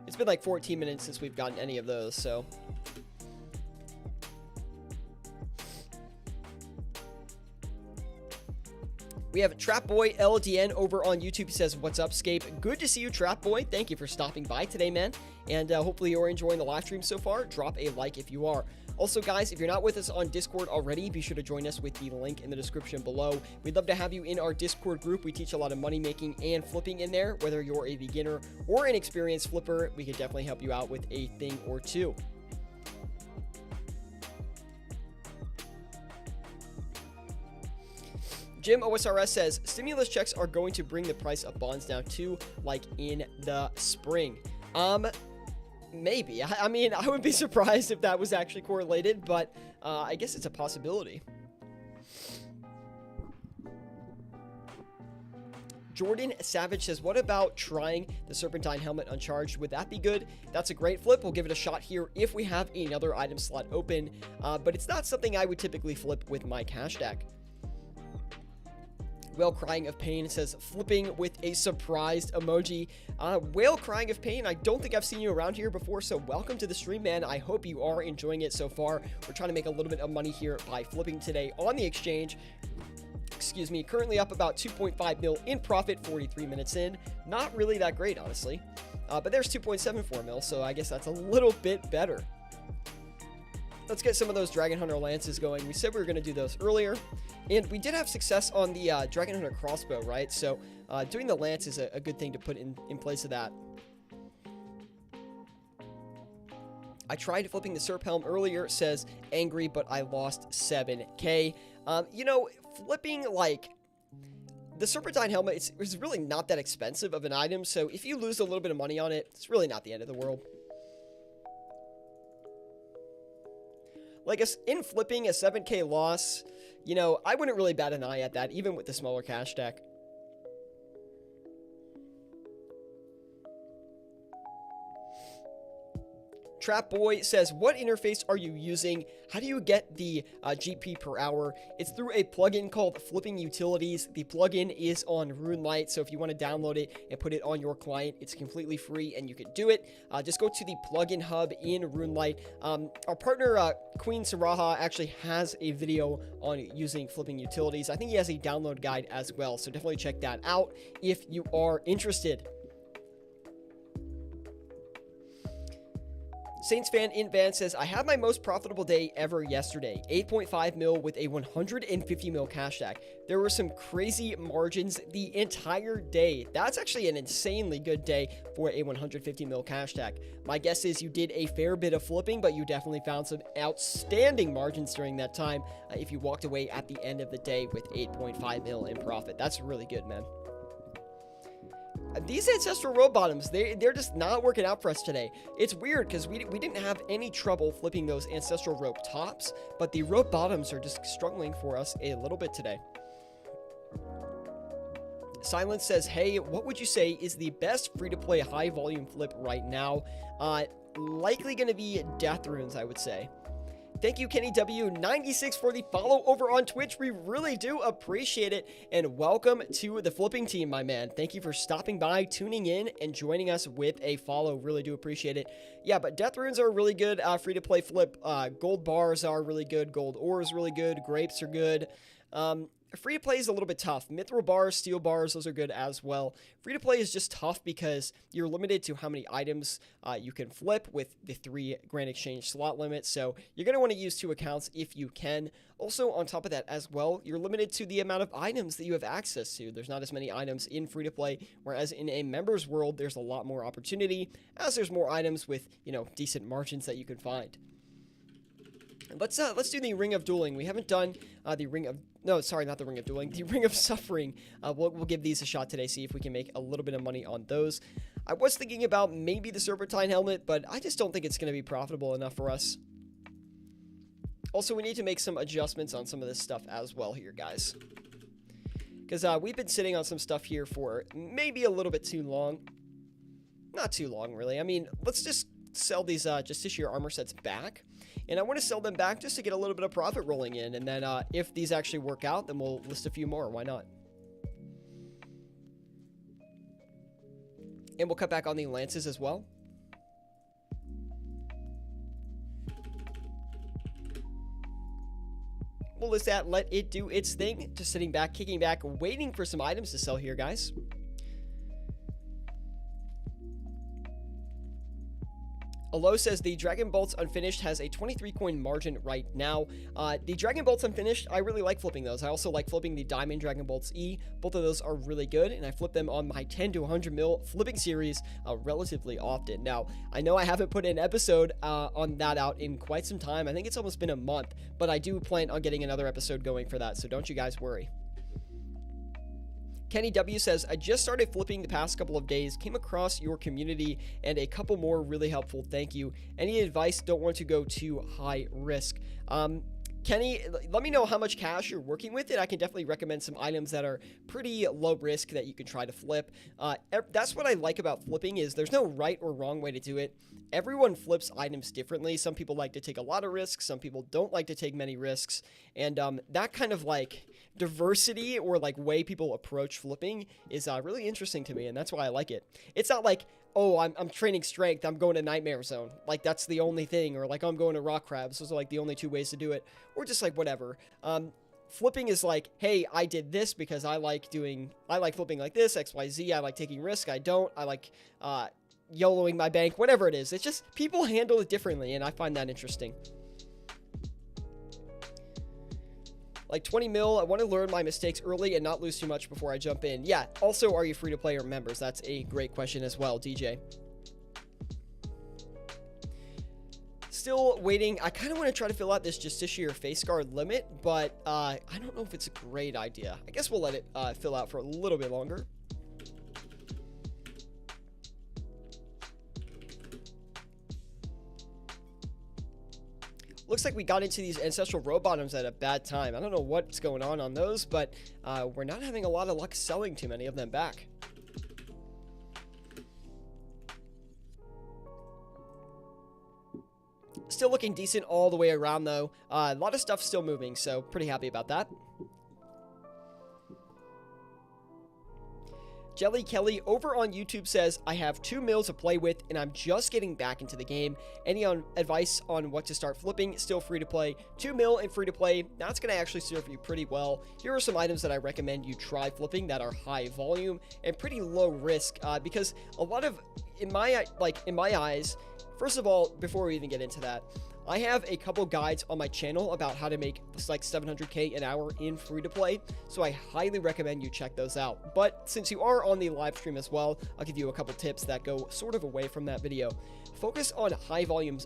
It's been like 14 minutes since we've gotten any of those, so. We have Trap Boy LDN over on YouTube. He says, what's up, Scape? Good to see you, Trap Boy. Thank you for stopping by today, man. And hopefully you're enjoying the live stream so far. Drop a like if you are. Also, guys, if you're not with us on Discord already, be sure to join us with the link in the description below. We'd love to have you in our Discord group. We teach a lot of money making and flipping in there. Whether you're a beginner or an experienced flipper, we could definitely help you out with a thing or two. Jim OSRS says, stimulus checks are going to bring the price of bonds down too, like in the spring. Maybe. I mean, I would be surprised if that was actually correlated, but I guess it's a possibility. Jordan Savage says, what about trying the Serpentine helmet uncharged? Would that be good? That's a great flip. We'll give it a shot here if we have another item slot open, but it's not something I would typically flip with my cash deck. Whale Crying of Pain says, flipping with a surprised emoji. Whale Crying of Pain, I don't think I've seen you around here before, so welcome to the stream, man. I hope you are enjoying it so far. We're trying to make a little bit of money here by flipping today on the exchange. Excuse me, currently up about 2.5 mil in profit, 43 minutes in. Not really that great, honestly. But there's 2.74 mil, so I guess that's a little bit better. Let's get some of those Dragon Hunter lances going. We said we were going to do those earlier, and we did have success on the Dragon Hunter crossbow, right? So doing the lance is a good thing to put in place of that. I tried flipping the SERP helm earlier, says angry, but I lost 7K. You know, flipping like the Serpentine helmet, it's really not that expensive of an item. So if you lose a little bit of money on it, it's really not the end of the world. Like in flipping a 7K loss, you know, I wouldn't really bat an eye at that, even with the smaller cash stack. Trap Boy says, what interface are you using? How do you get the GP per hour? It's through a plugin called Flipping Utilities. The plugin is on RuneLite, so if you want to download it and put it on your client, it's completely free and you can do it. Just go to the plugin hub in RuneLite. Our partner, Queen Saraha, actually has a video on using Flipping Utilities. I think he has a download guide as well, so definitely check that out if you are interested. Saints fan in Van says, I had my most profitable day ever yesterday. 8.5 mil with a 150 mil cash stack. There were some crazy margins the entire day. That's actually an insanely good day for a 150 mil cash stack. My guess is you did a fair bit of flipping, but you definitely found some outstanding margins during that time if you walked away at the end of the day with 8.5 mil in profit. That's really good, man. These ancestral rope bottoms, they're just not working out for us today. It's weird because we didn't have any trouble flipping those ancestral rope tops, but the rope bottoms are just struggling for us a little bit today. Silence says, hey, what would you say is the best free-to-play high-volume flip right now? Likely going to be Death Runes, I would say. Thank you, Kenny W96, for the follow over on Twitch. We really do appreciate it. And welcome to the flipping team, my man. Thank you for stopping by, tuning in, and joining us with a follow. Really do appreciate it. Yeah, but Death Runes are really good. Free-to-play flip. Gold bars are really good. Gold ore is really good. Grapes are good. Free-to-play is a little bit tough. Mithril bars, steel bars, those are good as well. Free-to-play is just tough because you're limited to how many items you can flip with the 3 Grand Exchange slot limit, so you're going to want to use 2 accounts if you can. Also, on top of that as well, you're limited to the amount of items that you have access to. There's not as many items in free-to-play, whereas in a members world, there's a lot more opportunity, as there's more items with, you know, decent margins that you can find. Let's do the Ring of Dueling. We haven't done the Ring of... No, sorry, not the Ring of Dueling. The Ring of Suffering. We'll give these a shot today, see if we can make a little bit of money on those. I was thinking about maybe the Serpentine Helmet, but I just don't think it's going to be profitable enough for us. Also, we need to make some adjustments on some of this stuff as well here, guys. Because we've been sitting on some stuff here for maybe a little bit too long. Not too long, really. I mean, let's just sell these Justiciar armor sets back. And I want to sell them back just to get a little bit of profit rolling in. And then if these actually work out, then we'll list a few more. Why not? And we'll cut back on the lances as well. We'll list that, let it do its thing. Just sitting back, kicking back, waiting for some items to sell here, guys. Alo says the Dragon Bolts Unfinished has a 23 coin margin right now. The Dragon Bolts Unfinished, I really like flipping those. I also like flipping the Diamond Dragon Bolts E. Both of those are really good, and I flip them on my 10 to 100 mil flipping series relatively often. Now, I know I haven't put an episode on that out in quite some time. I think it's almost been a month, but I do plan on getting another episode going for that, so don't you guys worry. Kenny W says, I just started flipping the past couple of days, came across your community and a couple more really helpful. Thank you. Any advice? Don't want to go too high risk. Kenny, let me know how much cash you're working with, and I can definitely recommend some items that are pretty low risk that you can try to flip. That's what I like about flipping is there's no right or wrong way to do it. Everyone flips items differently. Some people like to take a lot of risks. Some people don't like to take many risks. And that kind of like diversity or like way people approach flipping is really interesting to me, and that's why I like it. It's not like, oh, I'm training strength, I'm going to Nightmare Zone. Like, that's the only thing. Or, like, I'm going to Rock Crabs. Those are, like, the only 2 ways to do it. Or just, like, whatever. Flipping is like, hey, I did this because I like flipping like this, XYZ. I like taking risk. I don't. I like YOLOing my bank. Whatever it is. It's just people handle it differently, and I find that interesting. Like 20 mil, I want to learn my mistakes early and not lose too much before I jump in. Yeah, also, are you free to play or members? That's a great question as well, DJ. Still waiting. I kind of want to try to fill out this Justiciar face guard limit, but I don't know if it's a great idea. I guess we'll let it fill out for a little bit longer. Looks like we got into these ancestral row bottoms at a bad time. I don't know what's going on those, but we're not having a lot of luck selling too many of them back. Still looking decent all the way around, though. A lot of stuff still moving, so pretty happy about that. Jelly Kelly over on YouTube says, I have 2 mil to play with, and I'm just getting back into the game. Any advice on what to start flipping? Still free to play. 2 mil and free to play. That's going to actually serve you pretty well. Here are some items that I recommend you try flipping that are high volume and pretty low risk, because a lot of, in my eyes, first of all, before we even get into that, I have a couple guides on my channel about how to make like 700k an hour in free to play, so I highly recommend you check those out. But since you are on the live stream as well, I'll give you a couple tips that go sort of away from that video. Focus on high volume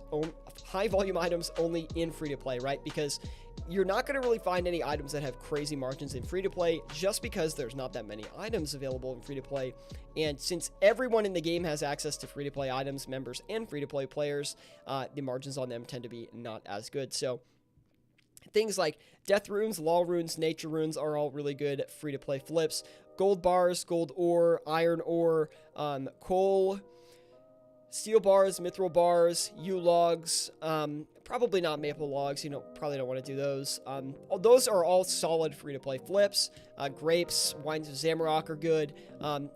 items only in free to play, right? Because you're not going to really find any items that have crazy margins in free to play just because there's not that many items available in free to play. And since everyone in the game has access to free to play items, members and free to play players, the margins on them tend to be not as good. So things like death runes, law runes, nature runes are all really good free to play flips. Gold bars, gold ore, iron ore, coal, steel bars, mithril bars, yew logs, probably not maple logs. You probably don't want to do those. Those are all solid free-to-play flips. Grapes, wines of Zamorak are good.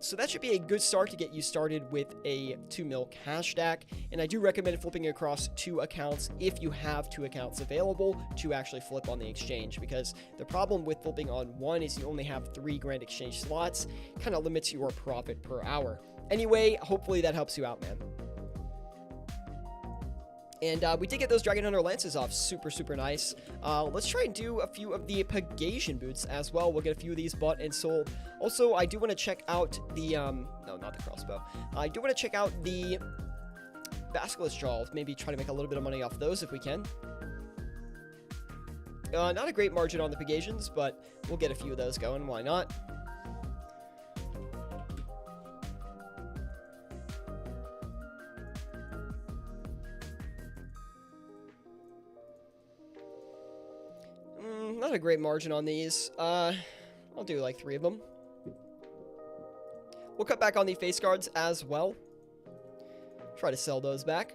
So that should be a good start to get you started with a 2 mil cash stack. And I do recommend flipping across 2 accounts if you have 2 accounts available to actually flip on the exchange. Because the problem with flipping on one is you only have 3 grand exchange slots. Kind of limits your profit per hour. Anyway, hopefully that helps you out, man. And we did get those Dragon Hunter Lances off. Super, super nice. Let's try and do a few of the Pegasian boots as well. We'll get a few of these bought and sold. Also, I do want to check out the, no, not the crossbow. I do want to check out the Basilisk Jaw. Maybe try to make a little bit of money off those if we can. Not a great margin on the Pegasians, but we'll get a few of those going. Why not? Not a great margin on these. I'll do like 3 of them. We'll cut back on the face guards as well. Try to sell those back.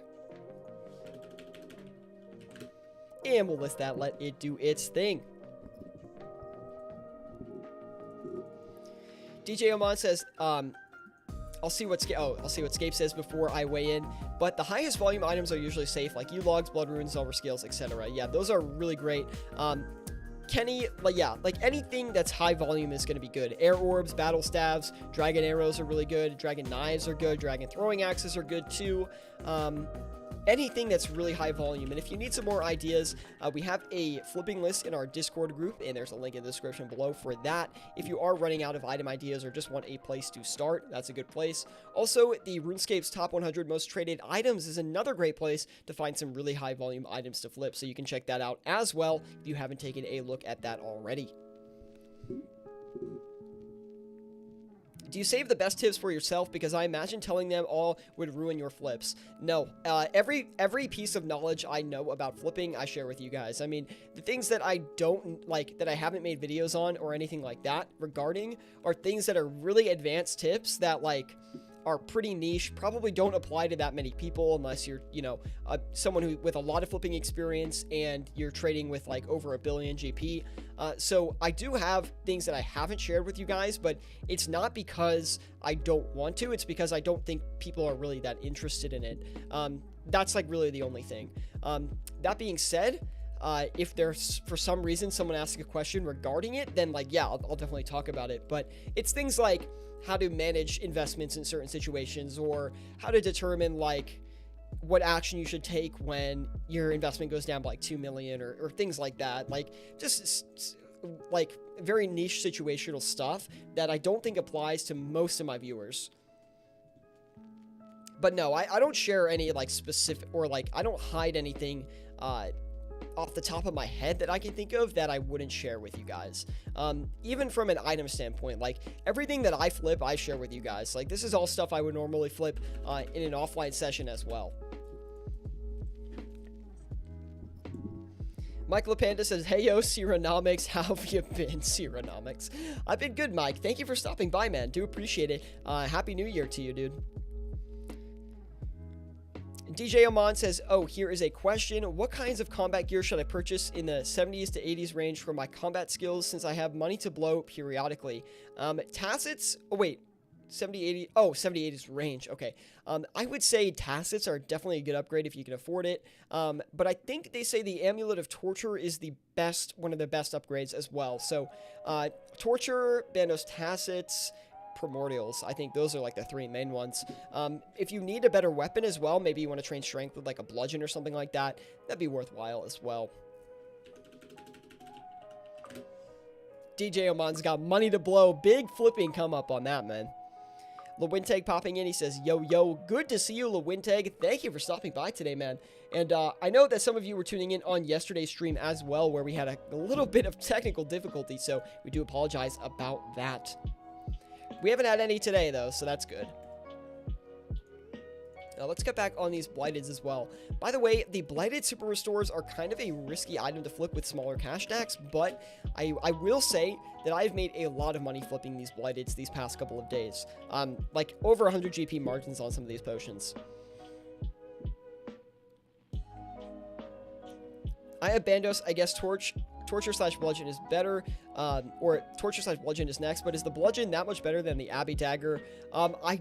And we'll list that, let it do its thing. DJ Oman says, I'll see what Scape says before I weigh in. But the highest volume items are usually safe, like U-Logs, Blood Runes, Silver Scales, etc. Yeah, those are really great. Kenny, like anything that's high volume is going to be good. Air orbs, battle staves, dragon arrows are really good. Dragon knives are good. Dragon throwing axes are good too. Anything that's really high volume. And if you need some more ideas, we have a flipping list in our Discord group, and there's a link in the description below for that. If you are running out of item ideas or just want a place to start, that's a good place. Also, the RuneScape's top 100 most traded items is another great place to find some really high volume items to flip, so you can check that out as well if you haven't taken a look at that already. Do you save the best tips for yourself? Because I imagine telling them all would ruin your flips. No, every piece of knowledge I know about flipping, I share with you guys. I mean, the things that I don't like, that I haven't made videos on or anything like that regarding, are things that are really advanced tips that like are pretty niche, probably don't apply to that many people unless you're, someone who with a lot of flipping experience and you're trading with like over 1 billion GP. So I do have things that I haven't shared with you guys, but it's not because I don't want to, it's because I don't think people are really that interested in it. That's like really the only thing. That being said, if there's for some reason someone asks a question regarding it, then like, yeah, I'll definitely talk about it. But it's things like how to manage investments in certain situations, or how to determine like what action you should take when your investment goes down by like 2 million or things like that. Like just like very niche situational stuff that I don't think applies to most of my viewers. But no, I don't share any like specific, or like I don't hide anything off the top of my head that I can think of that I wouldn't share with you guys. Even from an item standpoint, like everything that I flip, I share with you guys. Like this is all stuff I would normally flip in an offline session as well. Mike LaPanda says, hey yo, Cyronomics, how have you been, Cyronomics? I've been good, Mike. Thank you for stopping by, man. Do appreciate it. Happy New Year to you, dude. DJ Oman says, oh, here is a question. What kinds of combat gear should I purchase in the 70s to 80s range for my combat skills since I have money to blow periodically? Tacits, oh wait, 70, 80, oh, 70, 80s range, okay. I would say Tacits are definitely a good upgrade if you can afford it. But I think they say the Amulet of Torture is the best, one of the best upgrades as well. So, Torture, Bandos Tacits, Primordials. I think those are like the three main ones. If you need a better weapon as well, maybe you want to train strength with like a bludgeon or something like that, that'd be worthwhile as well. DJ Oman's got money to blow. Big flipping come up on that, man. Lewinteg popping in. He says, yo, yo, good to see you, Lewinteg. Thank you for stopping by today, man. And I know that some of you were tuning in on yesterday's stream as well, where we had a little bit of technical difficulty, so we do apologize about that. We haven't had any today, though, so that's good. Now, let's get back on these Blighteds as well. By the way, the Blighted Super Restores are kind of a risky item to flip with smaller cash stacks, but I will say that I've made a lot of money flipping these Blighteds these past couple of days. Like, over 100 GP margins on some of these potions. I have Bandos, I guess Torture slash Bludgeon is better, or Torture slash Bludgeon is next, but is the Bludgeon that much better than the Abbey Dagger? I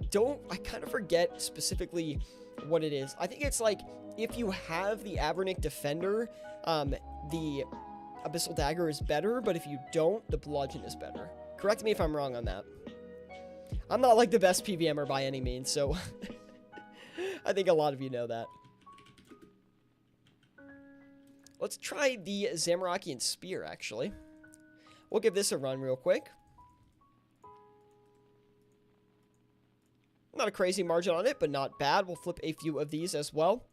kind of forget specifically what it is. I think it's like, if you have the Avernic Defender, the Abyssal Dagger is better, but if you don't, the Bludgeon is better. Correct me if I'm wrong on that. I'm not like the best PVMer by any means, so I think a lot of you know that. Let's try the Zamorakian Spear, actually. We'll give this a run real quick. Not a crazy margin on it, but not bad. We'll flip a few of these as well.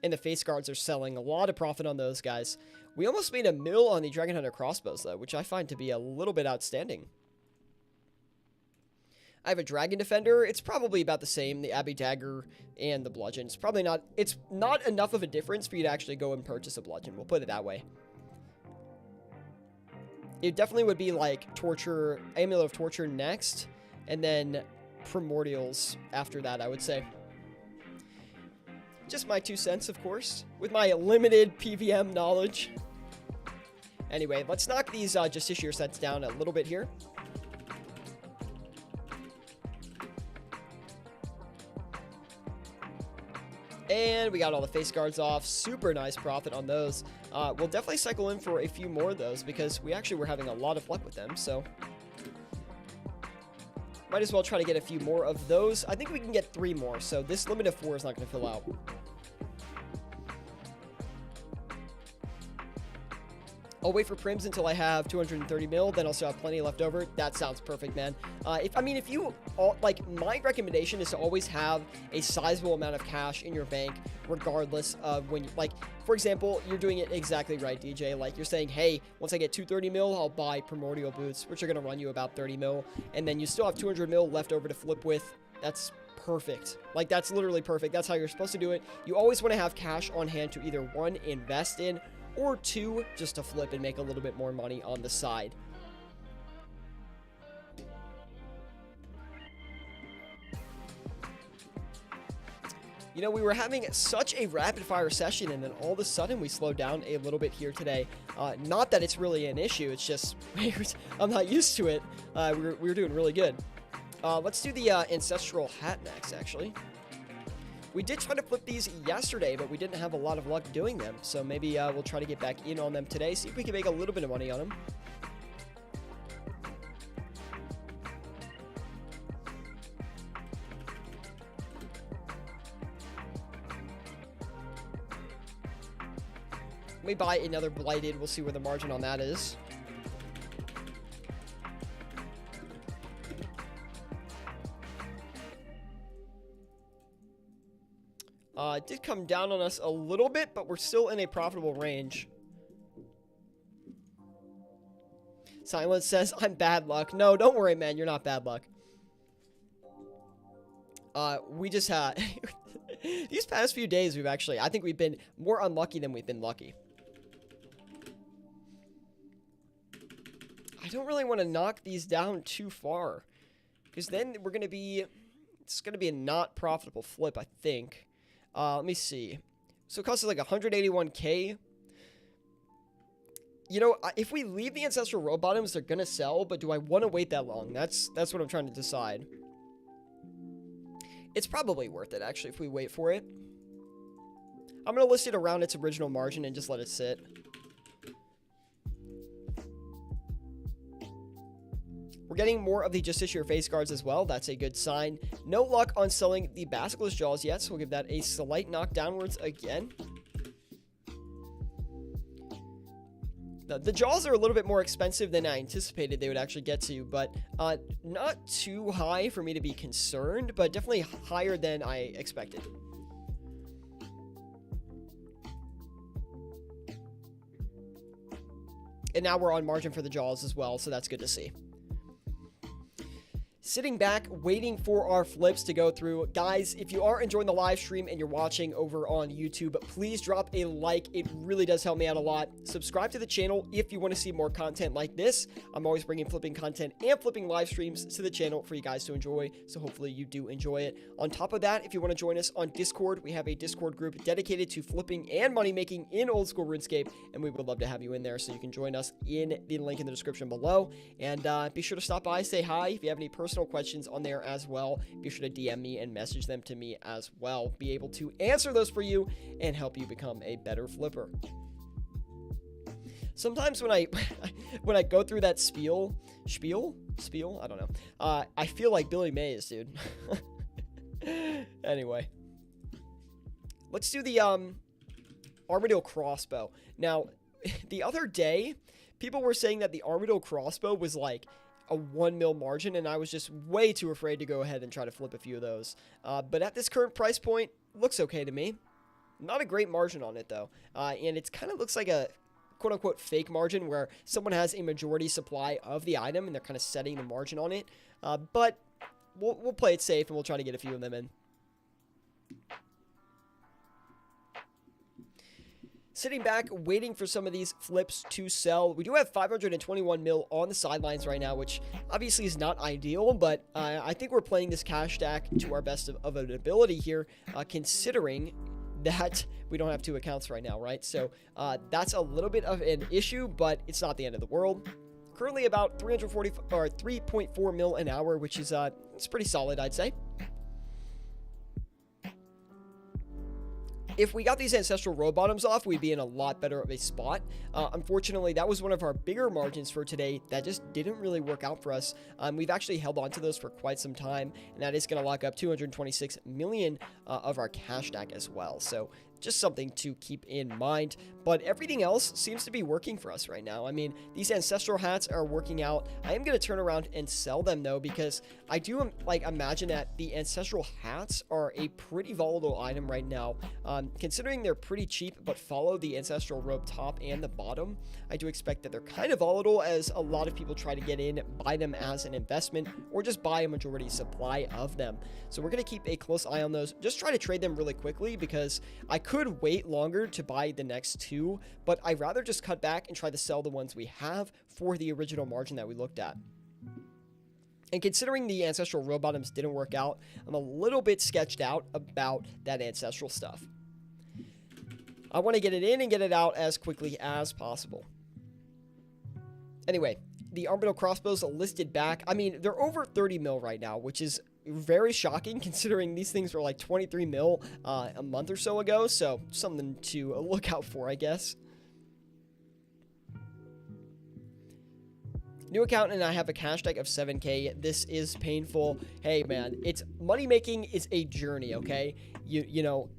And the face guards are selling. A lot of profit on those guys. We almost made a mill on the Dragon Hunter crossbows, though, which I find to be a little bit outstanding. I have a Dragon Defender. It's probably about the same, the Abbey Dagger and the Bludgeon. It's probably not, it's not enough of a difference for you to actually go and purchase a Bludgeon. We'll put it that way. It definitely would be like Torture, Amulet of Torture next, and then Primordials after that, I would say. Just my 2 cents, of course, with my limited PVM knowledge. Anyway, let's knock these Justiciar sets down a little bit here. And we got all the face guards off. Super nice profit on those. We'll definitely cycle in for a few more of those because we actually were having a lot of luck with them. So might as well try to get a few more of those. I think we can get 3 more. So this limit of 4 is not going to fill out. I'll wait for prims until I have 230 mil, then I'll still have plenty left over. That sounds perfect, man. If you, like, my recommendation is to always have a sizable amount of cash in your bank, regardless of when, like, for example, you're doing it exactly right, DJ. Like, you're saying, hey, once I get 230 mil, I'll buy Primordial Boots, which are going to run you about 30 mil, and then you still have 200 mil left over to flip with. That's perfect. Like, that's literally perfect. That's how you're supposed to do it. You always want to have cash on hand to either 1, invest in, or 2, just to flip and make a little bit more money on the side. You know, we were having such a rapid-fire session, and then all of a sudden we slowed down a little bit here today. Not that it's really an issue, it's just I'm not used to it. We were doing really good. Let's do the Ancestral Hat next, actually. We did try to flip these yesterday, but we didn't have a lot of luck doing them. So maybe we'll try to get back in on them today, see if we can make a little bit of money on them. Let me buy another Blighted. We'll see where the margin on that is. It did come down on us a little bit, but we're still in a profitable range. Silence says, I'm bad luck. No, don't worry, man. You're not bad luck. We just had... These past few days, I think we've been more unlucky than we've been lucky. I don't really want to knock these down too far, because then we're going to be... It's going to be a not profitable flip, I think. Let me see. So it costs us like 181k. You know, if we leave the ancestral row bottoms, they're going to sell, but do I want to wait that long? That's what I'm trying to decide. It's probably worth it, actually, if we wait for it. I'm going to list it around its original margin and just let it sit. We're getting more of the Justiciar face guards as well. That's a good sign. No luck on selling the Basilisk Jaws yet, so we'll give that a slight knock downwards again. The Jaws are a little bit more expensive than I anticipated they would actually get to, but not too high for me to be concerned, but definitely higher than I expected. And now we're on margin for the Jaws as well, so that's good to see. Sitting back, waiting for our flips to go through. Guys, if you are enjoying the live stream and you're watching over on YouTube, please drop a like. It really does help me out a lot. Subscribe to the channel if you want to see more content like this. I'm always bringing flipping content and flipping live streams to the channel for you guys to enjoy, so hopefully you do enjoy it. On top of that, if you want to join us on Discord, we have a Discord group dedicated to flipping and money making in old school RuneScape, and we would love to have you in there, so you can join us in the link in the description below. And be sure to stop by, say hi. If you have any personal questions on there as well, be sure to DM me and message them to me as well. Be able to answer those for you and help you become a better flipper. Sometimes when I go through that spiel, I don't know. I feel like Billy Mays, dude. Anyway, let's do the Armadillo crossbow. Now, the other day, people were saying that the Armadillo crossbow was like a 1 mil margin, and I was just way too afraid to go ahead and try to flip a few of those. But at this current price point, looks okay to me. Not a great margin on it, though. And it kind of looks like a quote-unquote fake margin where someone has a majority supply of the item, and they're kind of setting the margin on it. But we'll play it safe, and we'll try to get a few of them in. Sitting back, waiting for some of these flips to sell. We do have 521 mil on the sidelines right now, which obviously is not ideal, but I think we're playing this cash stack to our best of an ability here, considering that we don't have two accounts right now, right? So that's a little bit of an issue, but it's not the end of the world. Currently about 3.4 mil an hour, which is it's pretty solid, I'd say. If we got these ancestral row bottoms off, we'd be in a lot better of a spot. Unfortunately, that was one of our bigger margins for today that just didn't really work out for us. We've actually held on to those for quite some time, and that is going to lock up 226 million of our cash stack as well. So just something to keep in mind, but everything else seems to be working for us right now. I mean, these ancestral hats are working out. I am going to turn around and sell them though, because I do imagine that the ancestral hats are a pretty volatile item right now. Considering they're pretty cheap but follow the ancestral robe top and the bottom, I do expect that they're kind of volatile, as a lot of people try to get in, buy them as an investment, or just buy a majority supply of them. So we're going to keep a close eye on those. Just try to trade them really quickly, because I could wait longer to buy the next two, but I'd rather just cut back and try to sell the ones we have for the original margin that we looked at. And considering the ancestral row bottoms didn't work out, I'm a little bit sketched out about that ancestral stuff. I want to get it in and get it out as quickly as possible. Anyway, the Armadillo crossbows listed back. I mean, they're over 30 mil right now, which is very shocking considering these things were like 23 mil a month or so ago. So something to look out for, I guess. New account, and I have a cash stack of 7k. This is painful. Hey man, it's money making is a journey, okay? You know,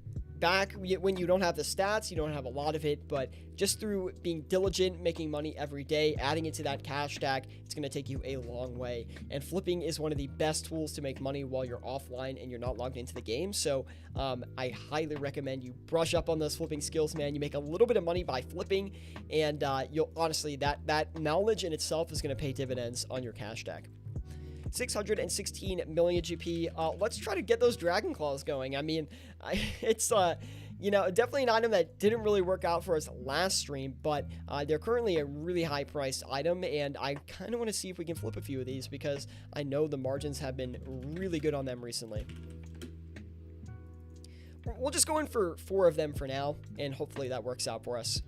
back when you don't have the stats, you don't have a lot of it, but just through being diligent, making money every day, adding it to that cash stack, it's going to take you a long way. And flipping is one of the best tools to make money while you're offline and you're not logged into the game. So I highly recommend you brush up on those flipping skills, man. You make a little bit of money by flipping, and you'll honestly, that knowledge in itself is going to pay dividends on your cash stack. 616 million GP. Let's try to get those Dragon Claws going. I mean, it's definitely an item that didn't really work out for us last stream, but they're currently a really high priced item, and I kind of want to see if we can flip a few of these because I know the margins have been really good on them recently. We'll just go in for 4 of them for now, and hopefully that works out for us.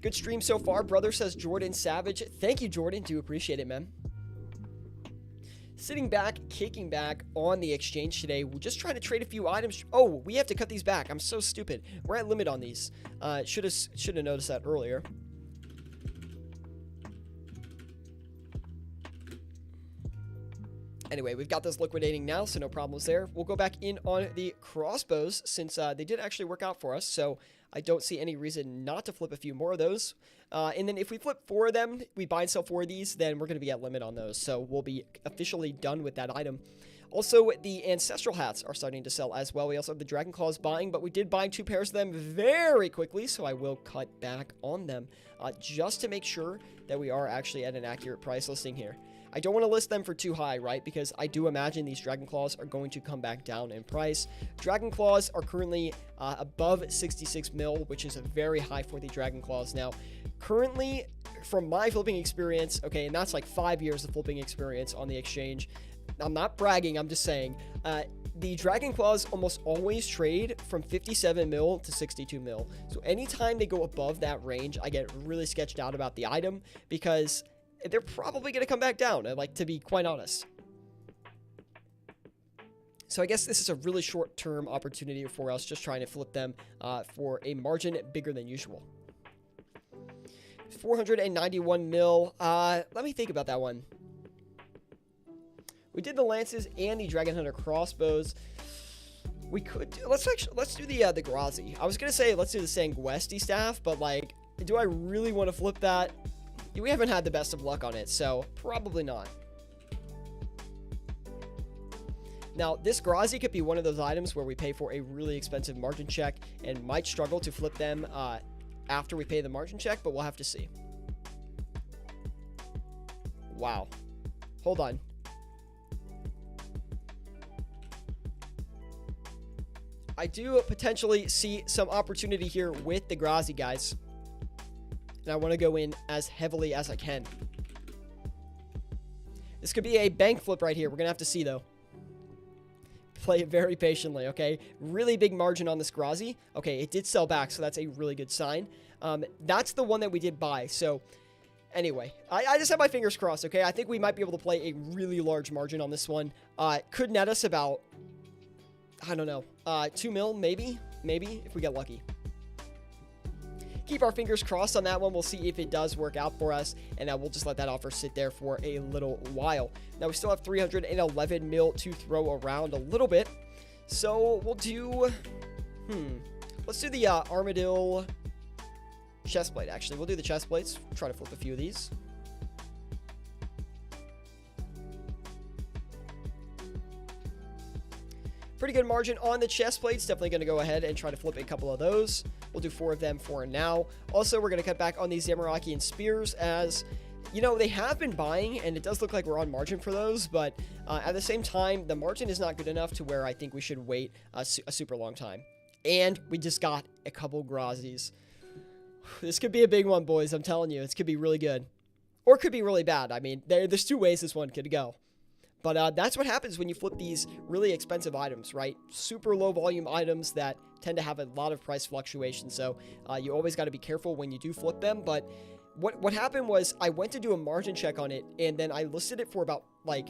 Good stream so far, brother, says Jordan Savage. Thank you, Jordan. Do appreciate it, man. Sitting back, kicking back on the exchange today. We're just trying to trade a few items. Oh, we have to cut these back. I'm so stupid. We're at limit on these. Should have noticed that earlier. Anyway, we've got this liquidating now, so no problems there. We'll go back in on the crossbows since they did actually work out for us, so I don't see any reason not to flip a few more of those. And then if we flip 4 of them, we buy and sell 4 of these, then we're going to be at limit on those, so we'll be officially done with that item. Also, the Ancestral Hats are starting to sell as well. We also have the Dragon Claws buying, but we did buy 2 pairs of them very quickly, so I will cut back on them just to make sure that we are actually at an accurate price listing here. I don't want to list them for too high, right? Because I do imagine these Dragon Claws are going to come back down in price. Dragon Claws are currently above 66 mil, which is a very high for the Dragon Claws. Now, currently, from my flipping experience, okay, and that's like 5 years of flipping experience on the exchange. I'm not bragging, I'm just saying. The Dragon Claws almost always trade from 57 mil to 62 mil. So anytime they go above that range, I get really sketched out about the item because they're probably going to come back down, like, to be quite honest. So I guess this is a really short-term opportunity for us, just trying to flip them for a margin bigger than usual. 491 mil. Let me think about that one. We did the lances and the Dragon Hunter crossbows. We could do, let's do the Grazi. I was gonna say let's do the Sanguesti staff, but like, do I really want to flip that? We haven't had the best of luck on it, so probably not. Now, this Grazi could be one of those items where we pay for a really expensive margin check and might struggle to flip them after we pay the margin check, but we'll have to see. Wow. Hold on. I do potentially see some opportunity here with the Grazi, guys. And I want to go in as heavily as I can. This could be a bank flip right here. We're going to have to see, though. Play it very patiently, okay? Really big margin on this Grazi. Okay, it did sell back, so that's a really good sign. That's the one that we did buy. So, anyway, I just have my fingers crossed, okay? I think we might be able to play a really large margin on this one. Could net us about, I don't know, 2 mil, maybe, if we get lucky. Keep our fingers crossed on that one. We'll see if it does work out for us, and we'll just let that offer sit there for a little while. Now, we still have 311 mil to throw around a little bit, so we'll do, let's do the Armadillo chestplate, actually. We'll do the chestplates, try to flip a few of these. Pretty good margin on the chest plates. Definitely going to go ahead and try to flip a couple of those. We'll do 4 of them for now. Also, we're going to cut back on these Zamarakian spears as, you know, they have been buying, and it does look like we're on margin for those, but at the same time, the margin is not good enough to where I think we should wait a super long time. And we just got a couple Grazis. This could be a big one, boys. I'm telling you, this could be really good. Or it could be really bad. I mean, there's 2 ways this one could go. But that's what happens when you flip these really expensive items, right? Super low volume items that tend to have a lot of price fluctuation. So you always got to be careful when you do flip them. But what happened was I went to do a margin check on it, and then I listed it for about, like,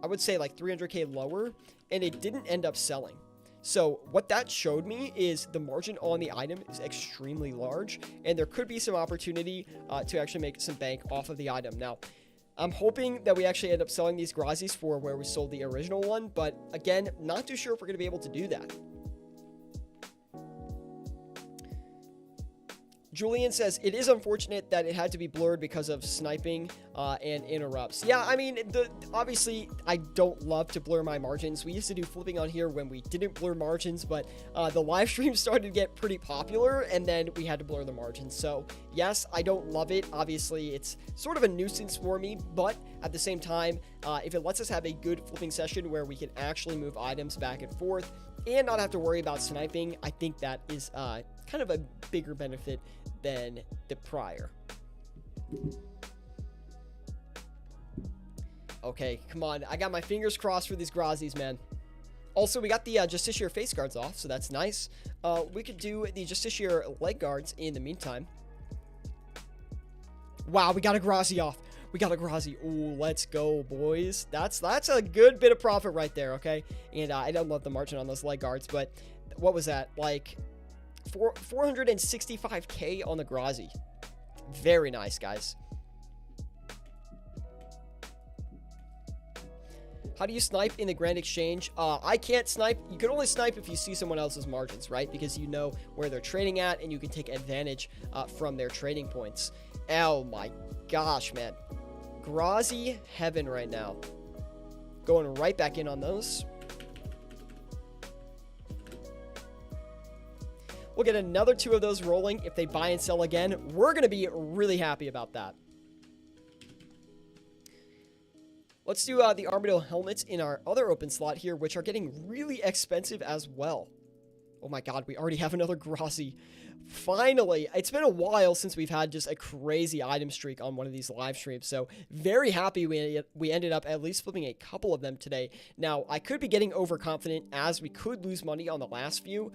I would say like 300K lower, and it didn't end up selling. So what that showed me is the margin on the item is extremely large, and there could be some opportunity to actually make some bank off of the item. Now, I'm hoping that we actually end up selling these Grazis for where we sold the original one, but again, not too sure if we're going to be able to do that. Julian says, it is unfortunate that it had to be blurred because of sniping and interrupts. Yeah, I mean, obviously, I don't love to blur my margins. We used to do flipping on here when we didn't blur margins, but the live stream started to get pretty popular, and then we had to blur the margins. So, yes, I don't love it. Obviously, it's sort of a nuisance for me, but at the same time, if it lets us have a good flipping session where we can actually move items back and forth and not have to worry about sniping, I think that is kind of a bigger benefit than the prior. Okay, come on. I got my fingers crossed for these Grazis, man. Also, we got the Justiciar face guards off, so that's nice. We could do the Justiciar leg guards in the meantime. Wow, we got a Grazi off. We got a Grazi. Ooh, let's go, boys. That's a good bit of profit right there, okay? And I don't love the margin on those leg guards, but what was that? Like 465k on the Grazi. Very nice, guys. How do you snipe in the Grand Exchange? I can't snipe. You can only snipe if you see someone else's margins, right? Because you know where they're trading at, and you can take advantage from their trading points. Oh my gosh, man. Grazi heaven right now. Going right back in on those. We'll get another 2 of those rolling. If they buy and sell again, we're going to be really happy about that. Let's do the Armadillo helmets in our other open slot here, which are getting really expensive as well. Oh my god, we already have another Grazi. Finally, it's been a while since we've had just a crazy item streak on one of these live streams, so very happy we ended up at least flipping a couple of them today. Now, I could be getting overconfident as we could lose money on the last few.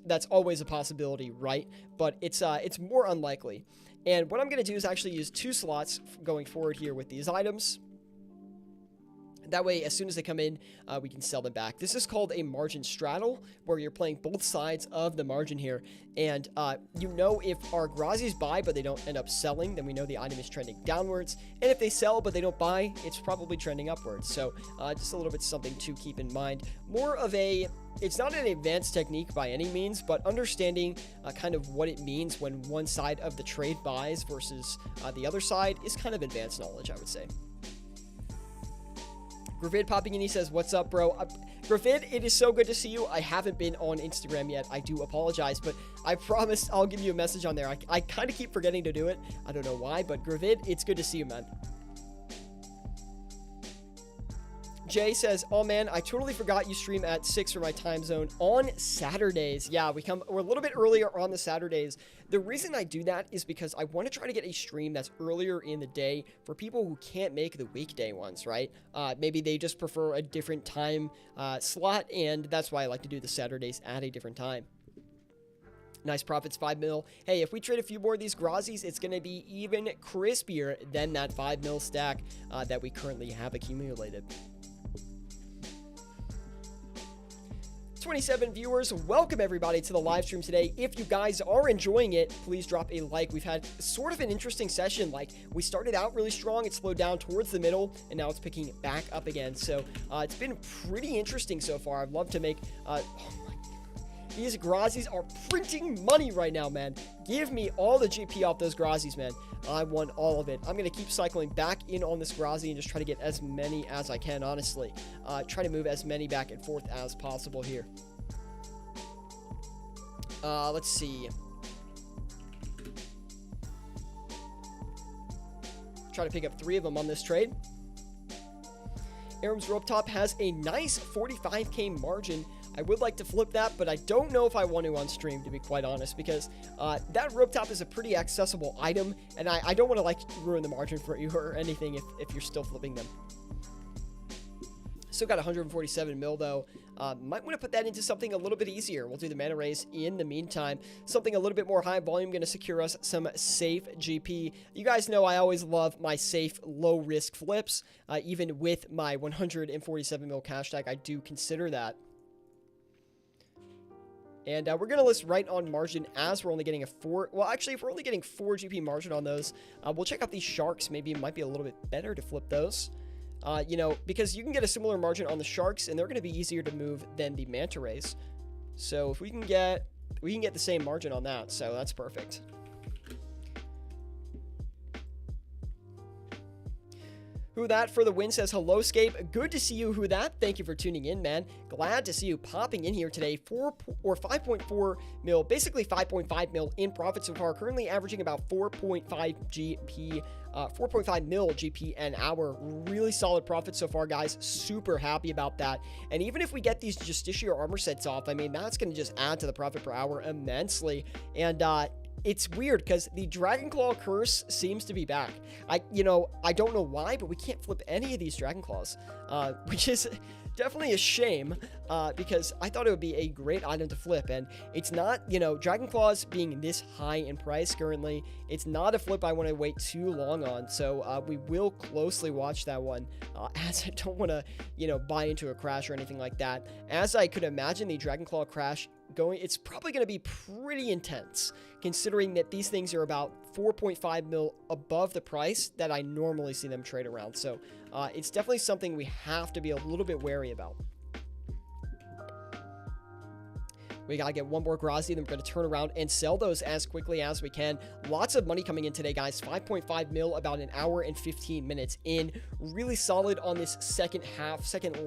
That's always a possibility, right? But it's more unlikely. And what I'm going to do is actually use 2 slots going forward here with these items. That way, as soon as they come in, we can sell them back. This is called a margin straddle, where you're playing both sides of the margin here. And you know if our Grazis buy, but they don't end up selling, then we know the item is trending downwards. And if they sell, but they don't buy, it's probably trending upwards. So just a little bit something to keep in mind. More of a... It's not an advanced technique by any means, but understanding kind of what it means when one side of the trade buys versus the other side is kind of advanced knowledge, I would say. Gravid popping in, he says, what's up, bro? Gravid, it is so good to see you. I haven't been on Instagram yet. I do apologize, but I promise I'll give you a message on there. I kind of keep forgetting to do it. I don't know why, but Gravid, it's good to see you, man. Jay says, oh man, I totally forgot you stream at 6 for my time zone on Saturdays. Yeah, we're a little bit earlier on the Saturdays. The reason I do that is because I want to try to get a stream that's earlier in the day for people who can't make the weekday ones, right? Maybe they just prefer a different time slot, and that's why I like to do the Saturdays at a different time. Nice profits, 5 mil. Hey, if we trade a few more of these Grazis, it's going to be even crispier than that 5 mil stack that we currently have accumulated. 27 viewers, welcome everybody to the live stream today. If you guys are enjoying it, please drop a like. We've had sort of an interesting session. Like, we started out really strong, it slowed down towards the middle, and now it's picking back up again. So it's been pretty interesting so far. I'd love to make these Grazis are printing money right now, man. Give me all the GP off those Grazis, man. I want all of it. I'm going to keep cycling back in on this Grazi and just try to get as many as I can, honestly. Try to move as many back and forth as possible here. Let's see. Try to pick up 3 of them on this trade. Aram's Rope Top has a nice 45k margin. I would like to flip that, but I don't know if I want to on stream, to be quite honest, because that rope top is a pretty accessible item, and I don't want to, like, ruin the margin for you or anything if you're still flipping them. Still got 147 mil, though. Might want to put that into something a little bit easier. We'll do the mana raise in the meantime. Something a little bit more high volume, going to secure us some safe GP. You guys know I always love my safe, low-risk flips. Even with my 147 mil cash stack, I do consider that. And we're going to list right on margin as we're only getting a 4. Well, actually, if we're only getting 4 GP margin on those, we'll check out these sharks. Maybe it might be a little bit better to flip those. You know, because you can get a similar margin on the sharks, and they're going to be easier to move than the manta rays. So if we can get the same margin on that, so that's perfect. Who That for the win says, hello, Scape. Good to see you, Who That. Thank you for tuning in, man. Glad to see you popping in here today. 5.4 mil, basically 5.5 mil in profit so far. Currently averaging about 4.5 GP, 4.5 mil GP an hour. Really solid profit so far, guys. Super happy about that. And even if we get these Justiciar armor sets off, I mean, that's going to just add to the profit per hour immensely. And, it's weird because the Dragonclaw curse seems to be back. I don't know why, but we can't flip any of these Dragonclaws, which is definitely a shame, because I thought it would be a great item to flip. And it's not, Dragonclaws being this high in price currently, it's not a flip I want to wait too long on. So we will closely watch that one, as I don't want to, buy into a crash or anything like that. As I could imagine the Dragonclaw crash it's probably going to be pretty intense, considering that these things are about 4.5 mil above the price that I normally see them trade around. So it's definitely something we have to be a little bit wary about. We got to get one more Grazi, then we're going to turn around and sell those as quickly as we can. Lots of money coming in today, guys. 5.5 mil, about an hour and 15 minutes in. Really solid on this second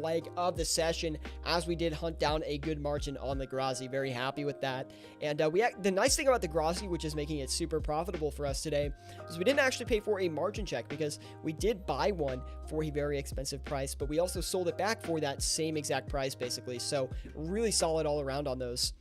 leg of the session, as we did hunt down a good margin on the Grazi. Very happy with that. And the nice thing about the Grazi, which is making it super profitable for us today, is we didn't actually pay for a margin check, because we did buy one for a very expensive price, but we also sold it back for that same exact price, basically. So really solid all around on those.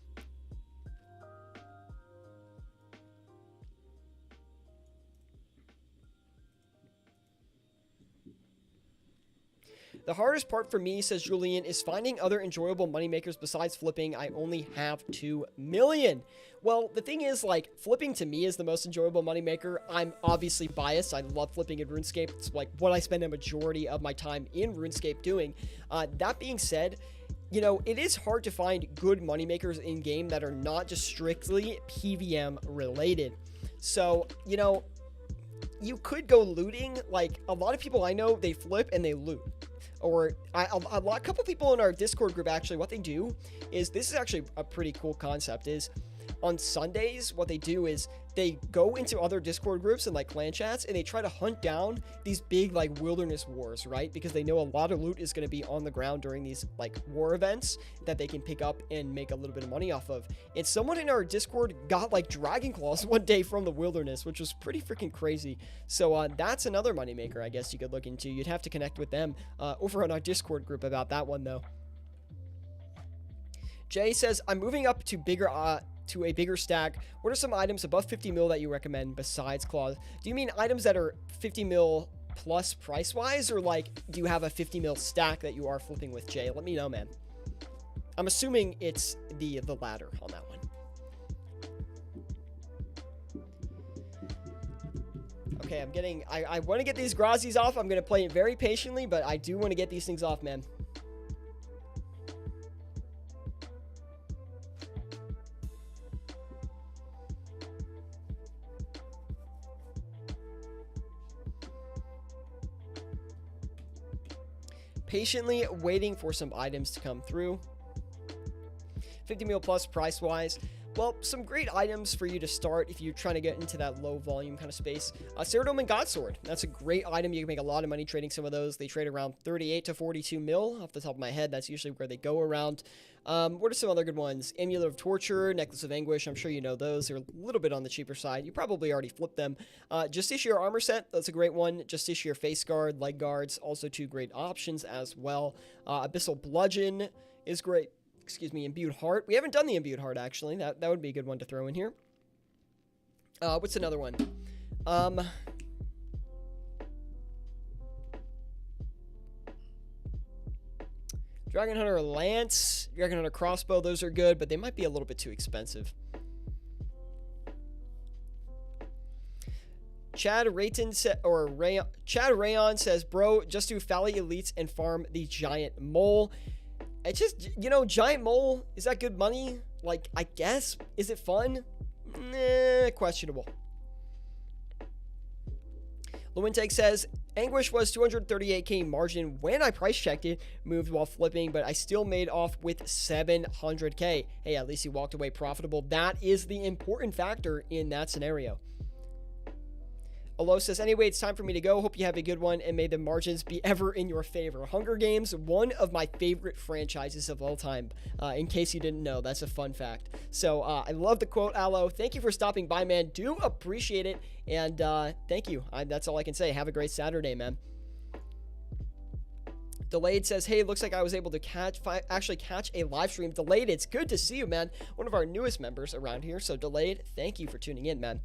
The hardest part for me, says Julian, is finding other enjoyable moneymakers besides flipping. I only have 2 million. Well, the thing is, like, flipping to me is the most enjoyable moneymaker. I'm obviously biased. I love flipping in RuneScape. It's like what I spend a majority of my time in RuneScape doing. That being said, it is hard to find good moneymakers in game that are not just strictly PVM related. So, you could go looting. Like, a lot of people I know, they flip and they loot. Or a couple people in our Discord group, actually, what they do is, this is actually a pretty cool concept, is on Sundays, what they do is they go into other Discord groups and like clan chats, and they try to hunt down these big like wilderness wars, right? Because they know a lot of loot is going to be on the ground during these like war events that they can pick up and make a little bit of money off of. And someone in our Discord got like Dragonclaws one day from the wilderness, which was pretty freaking crazy. So that's another moneymaker I guess you could look into. You'd have to connect with them over on our Discord group about that one though. Jay says, I'm moving up to a bigger stack. What are some items above 50 mil that you recommend besides claws? Do you mean items that are 50 mil plus price wise, or like do you have a 50 mil stack that you are flipping with, Jay? Let me know, man. I'm assuming it's the latter on that one. Okay, I want to get these Grazis off. I'm going to play it very patiently, but I do want to get these things off, man. Patiently waiting for some items to come through. 50 mil plus price wise. Well, some great items for you to start if you're trying to get into that low volume kind of space. Ceridome and Godsword. That's a great item. You can make a lot of money trading some of those. They trade around 38 to 42 mil off the top of my head. That's usually where they go around. What are some other good ones? Amulet of Torture, Necklace of Anguish. I'm sure you know those. They're a little bit on the cheaper side. You probably already flipped them. Justiciar Armor Set. That's a great one. Justiciar Face Guard, Leg Guards. Also two great options as well. Abyssal Bludgeon is great. Excuse me, Imbued Heart. We haven't done the Imbued Heart, actually. That would be a good one to throw in here. What's another one? Dragon Hunter Lance, Dragon Hunter Crossbow, those are good, but they might be a little bit too expensive. Chad Rayon says, bro, just do Fally Elites and farm the Giant Mole. It's just, Giant Mole, is that good money? Like, I guess. Is it fun? Nah, questionable. Lewintake says, Anguish was 238k margin when I price checked it, moved while flipping, but I still made off with 700k. Hey, at least you walked away profitable. That is the important factor in that scenario. Alo says, anyway, it's time for me to go. Hope you have a good one, and may the margins be ever in your favor. Hunger Games, one of my favorite franchises of all time. In case you didn't know, that's a fun fact. So I love the quote, Alo. Thank you for stopping by, man. Do appreciate it, and thank you. That's all I can say. Have a great Saturday, man. Delayed says, hey, looks like I was able to actually catch a live stream. Delayed, it's good to see you, man. One of our newest members around here. So Delayed, thank you for tuning in, man.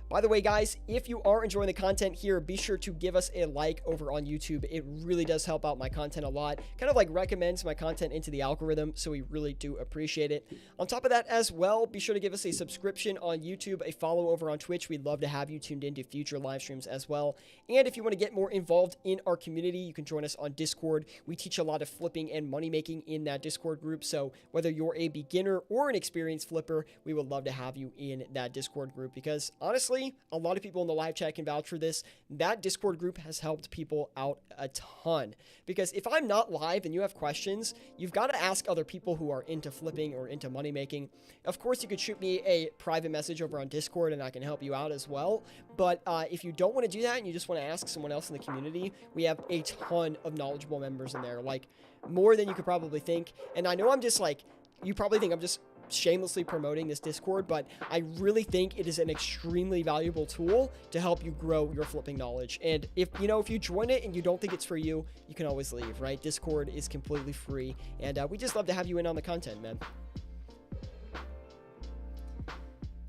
By the way, guys, if you are enjoying the content here, be sure to give us a like over on YouTube. It really does help out my content a lot. Kind of like recommends my content into the algorithm, so we really do appreciate it. On top of that as well, be sure to give us a subscription on YouTube, a follow over on Twitch. We'd love to have you tuned into future live streams as well. And if you want to get more involved in our community, you can join us on Discord. We teach a lot of flipping and money making in that Discord group. So whether you're a beginner or an experienced flipper, we would love to have you in that Discord group because honestly, a lot of people in the live chat can vouch for this. That Discord group has helped people out a ton because if I'm not live and you have questions, you've got to ask other people who are into flipping or into money making. Of course, you could shoot me a private message over on Discord and I can help you out as well. But if you don't want to do that and you just want to ask someone else in the community, we have a ton of knowledgeable members in there, like more than you could probably think. And I know I'm just like, you probably think I'm just shamelessly promoting this Discord, but I really think it is an extremely valuable tool to help you grow your flipping knowledge. And if you join it and you don't think it's for you, you can always leave, right? Discord is completely free, and we just love to have you in on the content, man.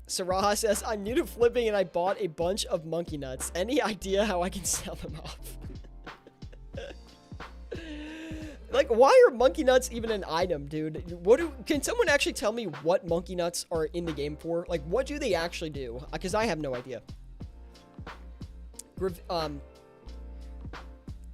Saraha says, I'm new to flipping and I bought a bunch of monkey nuts. Any idea how I can sell them off? Like, why are monkey nuts even an item, dude? Can someone actually tell me what monkey nuts are in the game for? Like, what do they actually do? Because I have no idea.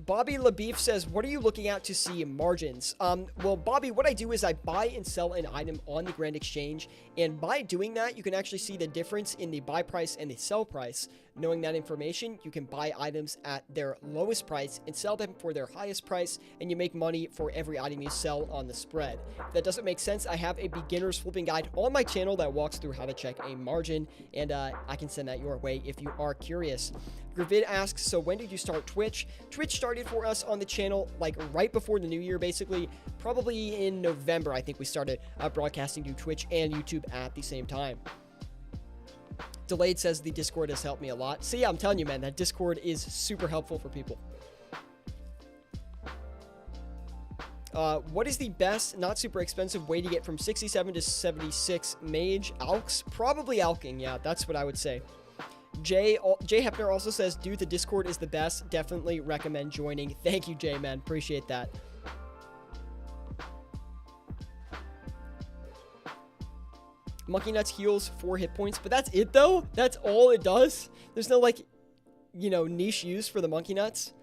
Bobby LaBeef says, what are you looking at to see margins? Well, Bobby, what I do is I buy and sell an item on the Grand Exchange. And by doing that, you can actually see the difference in the buy price and the sell price. Knowing that information, you can buy items at their lowest price and sell them for their highest price, and you make money for every item you sell on the spread. If that doesn't make sense, I have a beginner's flipping guide on my channel that walks through how to check a margin, and I can send that your way if you are curious. Gravid asks, so when did you start Twitch? Twitch started for us on the channel like right before the new year, basically. Probably in November, I think we started broadcasting to Twitch and YouTube at the same time. Delayed says the Discord has helped me a lot. So yeah, I'm telling you, man, that Discord is super helpful for people. What is the best, not super expensive way to get from 67 to 76 Mage? Alks? Probably Alking, yeah, that's what I would say. Jay Hepner also says, dude, the Discord is the best. Definitely recommend joining. Thank you, Jay, man. Appreciate that. Monkey Nuts heals 4 hit points, but that's it, though? That's all it does? There's no, like, niche use for the Monkey Nuts?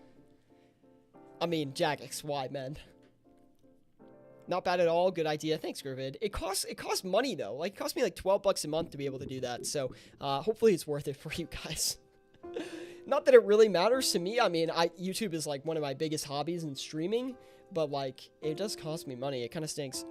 I mean, Jack XY, man. Not bad at all. Good idea. Thanks, Gravid. It costs money, though. Like, it costs me like $12 a month to be able to do that. So, hopefully it's worth it for you guys. Not that it really matters to me. I mean, YouTube is like one of my biggest hobbies in streaming, but like, it does cost me money. It kind of stinks.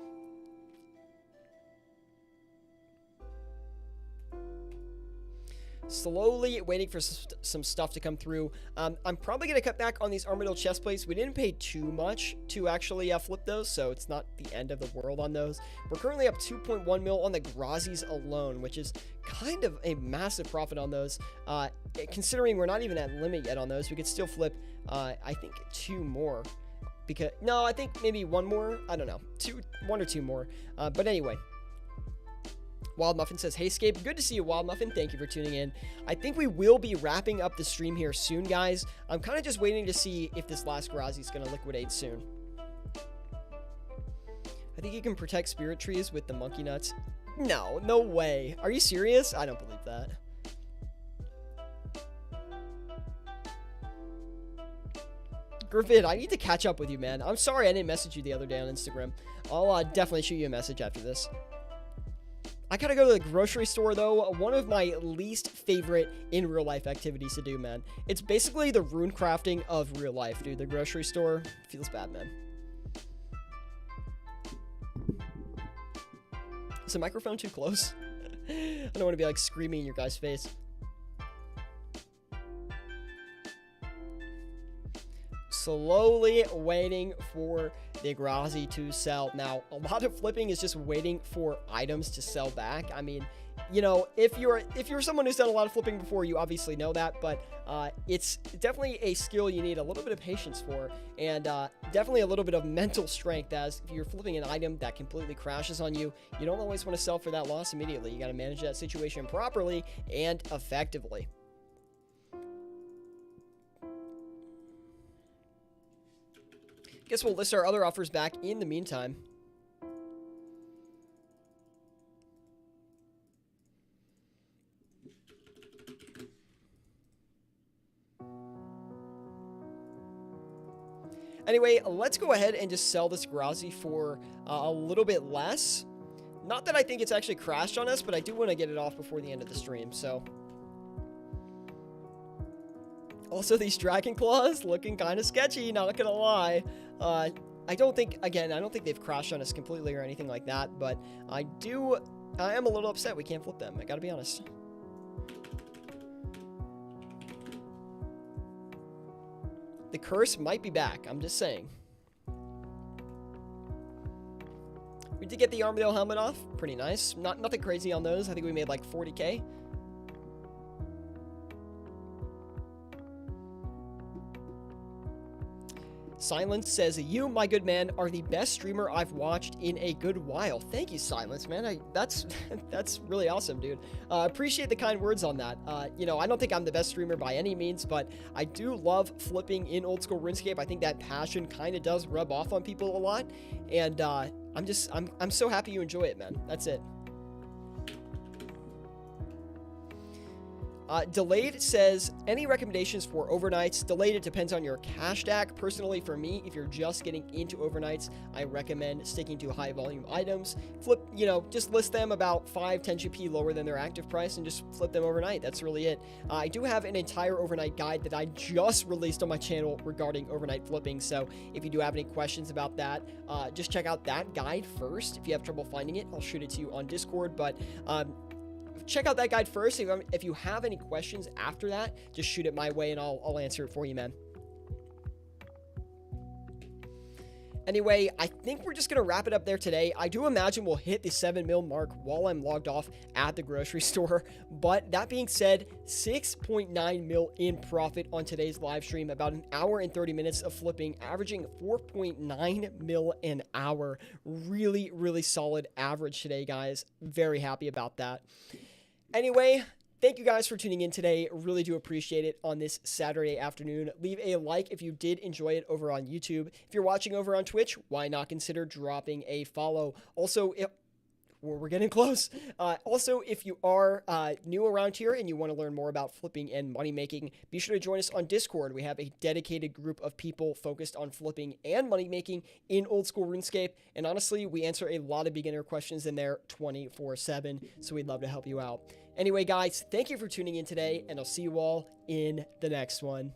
Slowly waiting for some stuff to come through. I'm probably going to cut back on these Armadillo chest plates. We didn't pay too much to actually flip those, so it's not the end of the world on those. We're currently up 2.1 mil on the Grazis alone, which is kind of a massive profit on those. Considering we're not even at limit yet on those, we could still flip, I think, 2 more. No, I think maybe 1 more. I don't know. 1 or 2 more. But anyway. Wild Muffin says, hey, Scape, good to see you, Wild Muffin. Thank you for tuning in. I think we will be wrapping up the stream here soon, guys. I'm kind of just waiting to see if this last Grazi is going to liquidate soon. I think you can protect spirit trees with the monkey nuts. No, no way. Are you serious? I don't believe that. Gravid, I need to catch up with you, man. I'm sorry I didn't message you the other day on Instagram. I'll definitely shoot you a message after this. I gotta go to the grocery store, though. One of my least favorite in real life activities to do, man. It's basically the rune crafting of real life, dude. The grocery store feels bad, man. Is the microphone too close? I don't want to be like screaming in your guys' face. slowly waiting for the Grazi to sell. Now, a lot of flipping is just waiting for items to sell back. I mean, you know, if you're someone who's done a lot of flipping before, you obviously know that, but it's definitely a skill you need a little bit of patience for, and definitely a little bit of mental strength, as if you're flipping an item that completely crashes on you, you don't always want to sell for that loss immediately. You got to manage that situation properly and effectively. Guess we'll list our other offers back in the meantime. Anyway, let's go ahead and just sell this Grazi for a little bit less. Not that I think it's actually crashed on us, but I do want to get it off before the end of the stream, so. Also, these Dragon Claws looking kind of sketchy, not gonna lie. I don't think they've crashed on us completely or anything like that, but I am a little upset we can't flip them, I gotta be honest. The curse might be back, I'm just saying. We did get the Armadale helmet off, pretty nice. Nothing crazy on those, I think we made like 40k. Silence says, "You, my good man, are the best streamer I've watched in a good while." Thank you, Silence, man. That's really awesome, dude. Appreciate the kind words on that. You know, I don't think I'm the best streamer by any means, but I do love flipping in old school RuneScape. I think that passion kind of does rub off on people a lot, and I'm so happy you enjoy it, man. That's it. Delayed says, any recommendations for overnights? Delayed, it depends on your cash stack. Personally, for me, if you're just getting into overnights, I recommend sticking to high volume items. Flip, you know, just list them about 5-10 GP lower than their active price and just flip them overnight. That's really it. I do have an entire overnight guide that I just released on my channel regarding overnight flipping. So if you do have any questions about that, just check out that guide first. If you have trouble finding it, I'll shoot it to you on Discord. But check out that guide first. If you have any questions after that, just shoot it my way and I'll answer it for you, man. Anyway, I think we're just going to wrap it up there today. I do imagine we'll hit the 7 mil mark while I'm logged off at the grocery store. But that being said, 6.9 mil in profit on today's live stream. About an hour and 30 minutes of flipping, averaging 4.9 mil an hour. Really, really solid average today, guys. Very happy about that. Anyway, thank you guys for tuning in today. Really do appreciate it on this Saturday afternoon. Leave a like if you did enjoy it over on YouTube. If you're watching over on Twitch, why not consider dropping a follow? Also, we're getting close. Also, if you are new around here and you want to learn more about flipping and money making, be sure to join us on Discord. We have a dedicated group of people focused on flipping and money making in old school RuneScape. And honestly, we answer a lot of beginner questions in there 24/7. So we'd love to help you out. Anyway, guys, thank you for tuning in today, and I'll see you all in the next one.